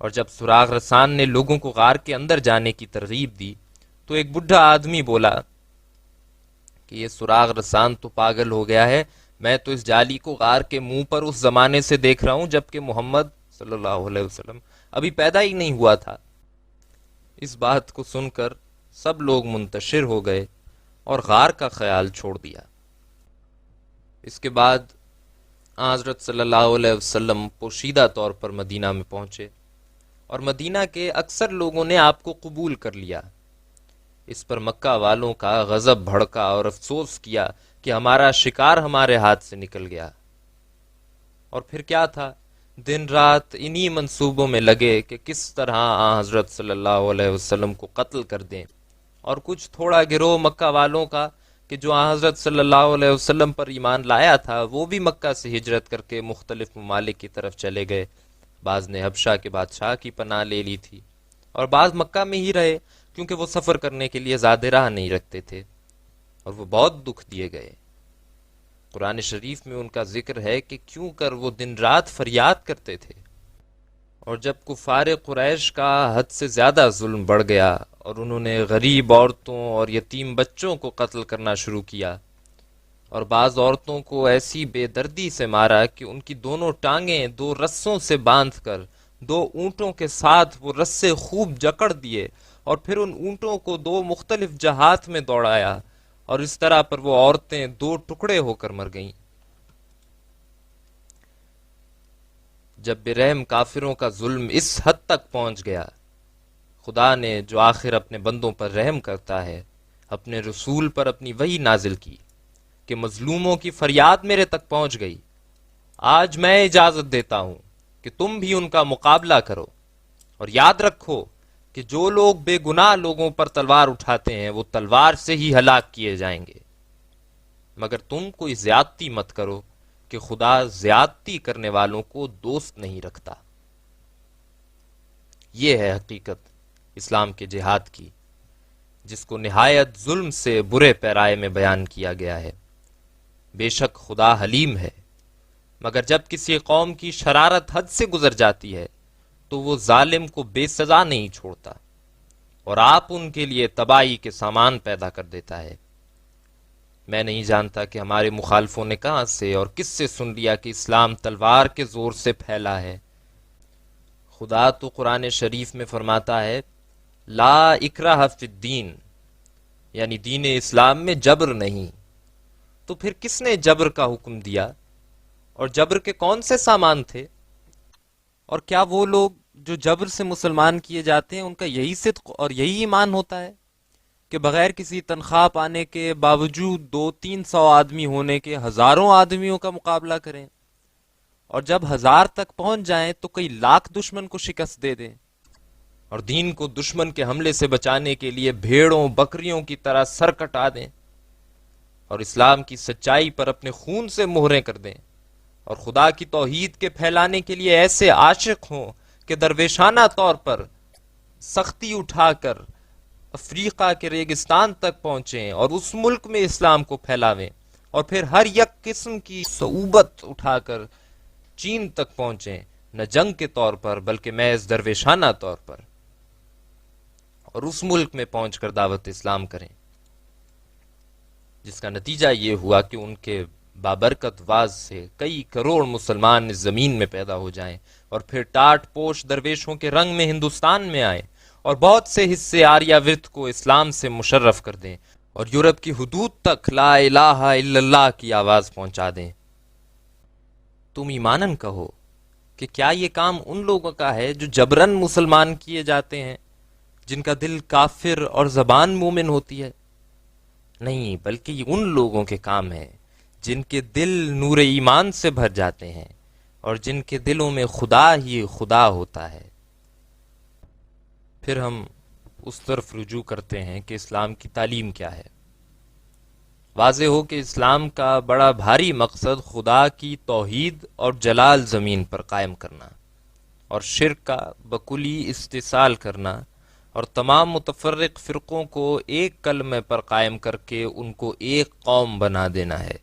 اور جب سراغ رسان نے لوگوں کو غار کے اندر جانے کی ترغیب دی تو ایک بڈھا آدمی بولا کہ یہ سراغ رسان تو پاگل ہو گیا ہے، میں تو اس جالی کو غار کے منہ پر اس زمانے سے دیکھ رہا ہوں جبکہ محمد صلی اللہ علیہ وسلم ابھی پیدا ہی نہیں ہوا تھا۔ اس بات کو سن کر سب لوگ منتشر ہو گئے اور غار کا خیال چھوڑ دیا۔ اس کے بعد حضرت صلی اللہ علیہ وسلم پوشیدہ طور پر مدینہ میں پہنچے، اور مدینہ کے اکثر لوگوں نے آپ کو قبول کر لیا۔ اس پر مکہ والوں کا غضب بھڑکا اور افسوس کیا کہ ہمارا شکار ہمارے ہاتھ سے نکل گیا۔ اور پھر کیا تھا، دن رات انہی منصوبوں میں لگے کہ کس طرح حضرت صلی اللہ علیہ وسلم کو قتل کر دیں، اور کچھ تھوڑا گروہ مکہ والوں کا کہ جو حضرت صلی اللہ علیہ وسلم پر ایمان لایا تھا وہ بھی مکہ سے ہجرت کر کے مختلف ممالک کی طرف چلے گئے۔ بعض نے حبشہ کے بادشاہ کی پناہ لے لی تھی، اور بعض مکہ میں ہی رہے کیونکہ وہ سفر کرنے کے لیے زیادہ راہ نہیں رکھتے تھے، اور وہ بہت دکھ دیے گئے۔ قرآن شریف میں ان کا ذکر ہے کہ کیوں کر وہ دن رات فریاد کرتے تھے۔ اور جب کفار قریش کا حد سے زیادہ ظلم بڑھ گیا اور انہوں نے غریب عورتوں اور یتیم بچوں کو قتل کرنا شروع کیا، اور بعض عورتوں کو ایسی بے دردی سے مارا کہ ان کی دونوں ٹانگیں 2 رسوں سے باندھ کر 2 اونٹوں کے ساتھ وہ رسے خوب جکڑ دیے، اور پھر ان اونٹوں کو 2 مختلف جہات میں دوڑایا، اور اس طرح پر وہ عورتیں 2 ٹکڑے ہو کر مر گئیں۔ جب بے رحم کافروں کا ظلم اس حد تک پہنچ گیا، خدا نے جو آخر اپنے بندوں پر رحم کرتا ہے اپنے رسول پر اپنی وحی نازل کی کہ مظلوموں کی فریاد میرے تک پہنچ گئی، آج میں اجازت دیتا ہوں کہ تم بھی ان کا مقابلہ کرو، اور یاد رکھو کہ جو لوگ بے گناہ لوگوں پر تلوار اٹھاتے ہیں وہ تلوار سے ہی ہلاک کیے جائیں گے، مگر تم کوئی زیادتی مت کرو کہ خدا زیادتی کرنے والوں کو دوست نہیں رکھتا۔ یہ ہے حقیقت اسلام کے جہاد کی، جس کو نہایت ظلم سے برے پیرائے میں بیان کیا گیا ہے۔ بے شک خدا حلیم ہے، مگر جب کسی قوم کی شرارت حد سے گزر جاتی ہے تو وہ ظالم کو بے سزا نہیں چھوڑتا، اور آپ ان کے لیے تباہی کے سامان پیدا کر دیتا ہے۔ میں نہیں جانتا کہ ہمارے مخالفوں نے کہاں سے اور کس سے سن لیا کہ اسلام تلوار کے زور سے پھیلا ہے۔ خدا تو قرآن شریف میں فرماتا ہے لا اکراہ فی الدین، یعنی دین اسلام میں جبر نہیں۔ تو پھر کس نے جبر کا حکم دیا، اور جبر کے کون سے سامان تھے؟ اور کیا وہ لوگ جو جبر سے مسلمان کیے جاتے ہیں ان کا یہی صدق اور یہی ایمان ہوتا ہے کہ بغیر کسی تنخواہ پانے کے باوجود 200-300 آدمی ہونے کے ہزاروں آدمیوں کا مقابلہ کریں، اور جب 1000 تک پہنچ جائیں تو کئی لاکھ دشمن کو شکست دے دیں، اور دین کو دشمن کے حملے سے بچانے کے لیے بھیڑوں بکریوں کی طرح سر کٹا دیں، اور اسلام کی سچائی پر اپنے خون سے مہریں کر دیں، اور خدا کی توحید کے پھیلانے کے لیے ایسے عاشق ہوں کہ درویشانہ طور پر سختی اٹھا کر افریقہ کے ریگستان تک پہنچیں اور اس ملک میں اسلام کو پھیلاویں، اور پھر ہر یک قسم کی صعوبت اٹھا کر چین تک پہنچیں، نہ جنگ کے طور پر بلکہ محض درویشانہ طور پر، اور اس ملک میں پہنچ کر دعوت اسلام کریں، جس کا نتیجہ یہ ہوا کہ ان کے بابرکت واز سے کئی کروڑ مسلمان اس زمین میں پیدا ہو جائیں، اور پھر ٹاٹ پوش درویشوں کے رنگ میں ہندوستان میں آئیں، اور بہت سے حصے آریہ ورت کو اسلام سے مشرف کر دیں، اور یورپ کی حدود تک لا الہ الا اللہ کی آواز پہنچا دیں۔ تم ایمانن کہو کہ کیا یہ کام ان لوگوں کا ہے جو جبرن مسلمان کیے جاتے ہیں، جن کا دل کافر اور زبان مومن ہوتی ہے؟ نہیں، بلکہ یہ ان لوگوں کے کام ہے جن کے دل نور ایمان سے بھر جاتے ہیں، اور جن کے دلوں میں خدا ہی خدا ہوتا ہے۔ پھر ہم اس طرف رجوع کرتے ہیں کہ اسلام کی تعلیم کیا ہے۔ واضح ہو کہ اسلام کا بڑا بھاری مقصد خدا کی توحید اور جلال زمین پر قائم کرنا، اور شرک کا بکلی استحصال کرنا، اور تمام متفرق فرقوں کو ایک کلمے پر قائم کر کے ان کو ایک قوم بنا دینا ہے۔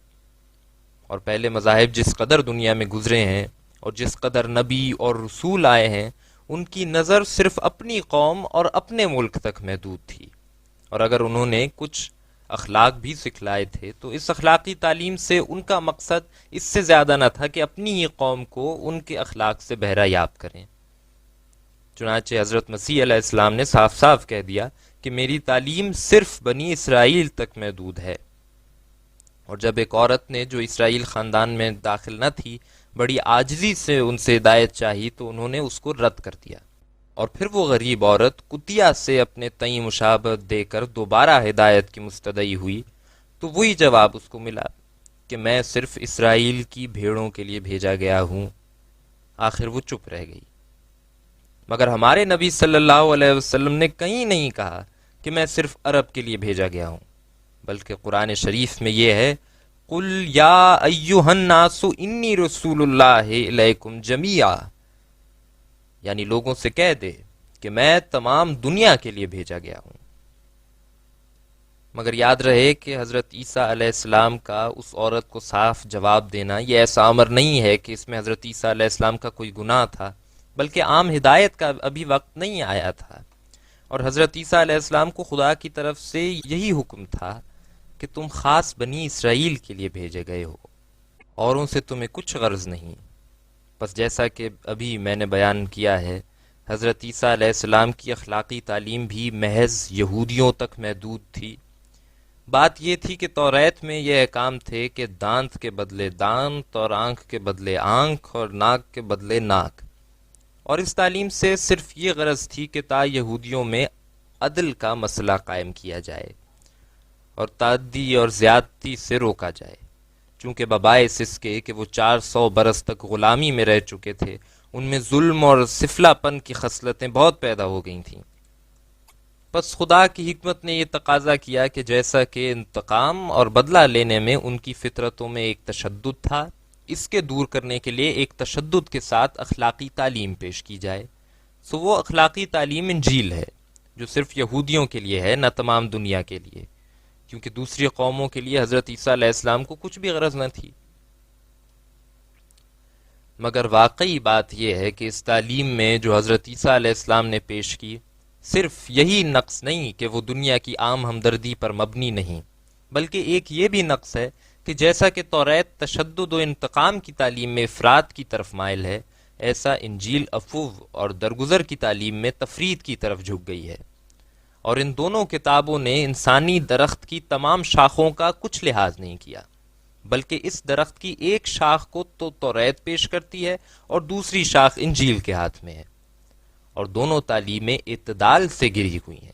اور پہلے مذاہب جس قدر دنیا میں گزرے ہیں اور جس قدر نبی اور رسول آئے ہیں، ان کی نظر صرف اپنی قوم اور اپنے ملک تک محدود تھی، اور اگر انہوں نے کچھ اخلاق بھی سکھلائے تھے تو اس اخلاقی تعلیم سے ان کا مقصد اس سے زیادہ نہ تھا کہ اپنی ہی قوم کو ان کے اخلاق سے بہرہ یاب کریں۔ چنانچہ حضرت مسیح علیہ السلام نے صاف صاف کہہ دیا کہ میری تعلیم صرف بنی اسرائیل تک محدود ہے، اور جب ایک عورت نے جو اسرائیل خاندان میں داخل نہ تھی بڑی عاجزی سے ان سے ہدایت چاہی تو انہوں نے اس کو رد کر دیا، اور پھر وہ غریب عورت کتیا سے اپنے تئیں مشابہت دے کر دوبارہ ہدایت کی مستدعی ہوئی، تو وہی جواب اس کو ملا کہ میں صرف اسرائیل کی بھیڑوں کے لیے بھیجا گیا ہوں۔ آخر وہ چپ رہ گئی۔ مگر ہمارے نبی صلی اللہ علیہ وسلم نے کہیں نہیں کہا کہ میں صرف عرب کے لیے بھیجا گیا ہوں، بلکہ قرآن شریف میں یہ ہے قُلْ يَا أَيُّهَا النَّاسُ إِنِّي رَسُولُ اللَّهِ إِلَيْكُمْ جَمِيعًا، یعنی لوگوں سے کہہ دے کہ میں تمام دنیا کے لیے بھیجا گیا ہوں۔ مگر یاد رہے کہ حضرت عیسیٰ علیہ السلام کا اس عورت کو صاف جواب دینا یہ ایسا امر نہیں ہے کہ اس میں حضرت عیسیٰ علیہ السلام کا کوئی گناہ تھا، بلکہ عام ہدایت کا ابھی وقت نہیں آیا تھا، اور حضرت عیسیٰ علیہ السلام کو خدا کی طرف سے یہی حکم تھا کہ تم خاص بنی اسرائیل کے لیے بھیجے گئے ہو، اوروں سے تمہیں کچھ غرض نہیں۔ بس جیسا کہ ابھی میں نے بیان کیا ہے، حضرت عیسیٰ علیہ السلام کی اخلاقی تعلیم بھی محض یہودیوں تک محدود تھی۔ بات یہ تھی کہ توریت میں یہ احکام تھے کہ دانت کے بدلے دانت، اور آنکھ کے بدلے آنکھ، اور ناک کے بدلے ناک، اور اس تعلیم سے صرف یہ غرض تھی کہ تا یہودیوں میں عدل کا مسئلہ قائم کیا جائے اور تعدی اور زیادتی سے روکا جائے، چونکہ بباعث اس کے کہ وہ 400 برس تک غلامی میں رہ چکے تھے، ان میں ظلم اور سفلا پن کی خصلتیں بہت پیدا ہو گئی تھیں۔ بس خدا کی حکمت نے یہ تقاضا کیا کہ جیسا کہ انتقام اور بدلہ لینے میں ان کی فطرتوں میں ایک تشدد تھا، اس کے دور کرنے کے لیے ایک تشدد کے ساتھ اخلاقی تعلیم پیش کی جائے۔ سو وہ اخلاقی تعلیم انجیل ہے جو صرف یہودیوں کے لیے ہے، نہ تمام دنیا کے لیے، کیونکہ دوسری قوموں کے لیے حضرت عیسیٰ علیہ السلام کو کچھ بھی غرض نہ تھی۔ مگر واقعی بات یہ ہے کہ اس تعلیم میں جو حضرت عیسیٰ علیہ السلام نے پیش کی، صرف یہی نقص نہیں کہ وہ دنیا کی عام ہمدردی پر مبنی نہیں، بلکہ ایک یہ بھی نقص ہے کہ جیسا کہ توریت تشدد و انتقام کی تعلیم میں افراد کی طرف مائل ہے، ایسا انجیل عفو اور درگزر کی تعلیم میں تفرید کی طرف جھک گئی ہے، اور ان دونوں کتابوں نے انسانی درخت کی تمام شاخوں کا کچھ لحاظ نہیں کیا، بلکہ اس درخت کی ایک شاخ کو تو توریت پیش کرتی ہے اور دوسری شاخ انجیل کے ہاتھ میں ہے، اور دونوں تعلیمیں اعتدال سے گری ہوئی ہیں،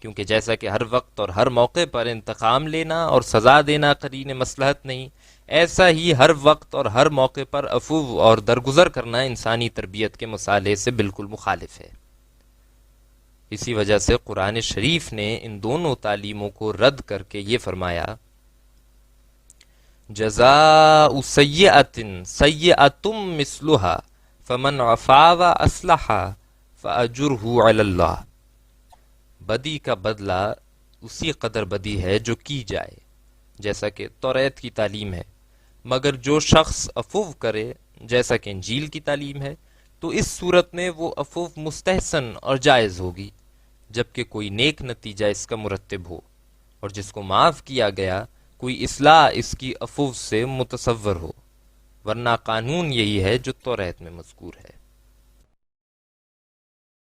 کیونکہ جیسا کہ ہر وقت اور ہر موقع پر انتقام لینا اور سزا دینا قرین مصلحت نہیں، ایسا ہی ہر وقت اور ہر موقع پر عفو اور درگزر کرنا انسانی تربیت کے مصالحے سے بالکل مخالف ہے۔ اسی وجہ سے قرآن شریف نے ان دونوں تعلیموں کو رد کر کے یہ فرمایا، جزاء سیئۃ سیئۃ مثلھا فمن عفا واصلح فاجرہ علی اللہ، بدی کا بدلہ اسی قدر بدی ہے جو کی جائے، جیسا کہ توریت کی تعلیم ہے، مگر جو شخص عفو کرے جیسا کہ انجیل کی تعلیم ہے تو اس صورت میں وہ عفو مستحسن اور جائز ہوگی، جبکہ کوئی نیک نتیجہ اس کا مرتب ہو، اور جس کو معاف کیا گیا کوئی اصلاح اس کی عفو سے متصور ہو، ورنہ قانون یہی ہے جو توریت میں مذکور ہے۔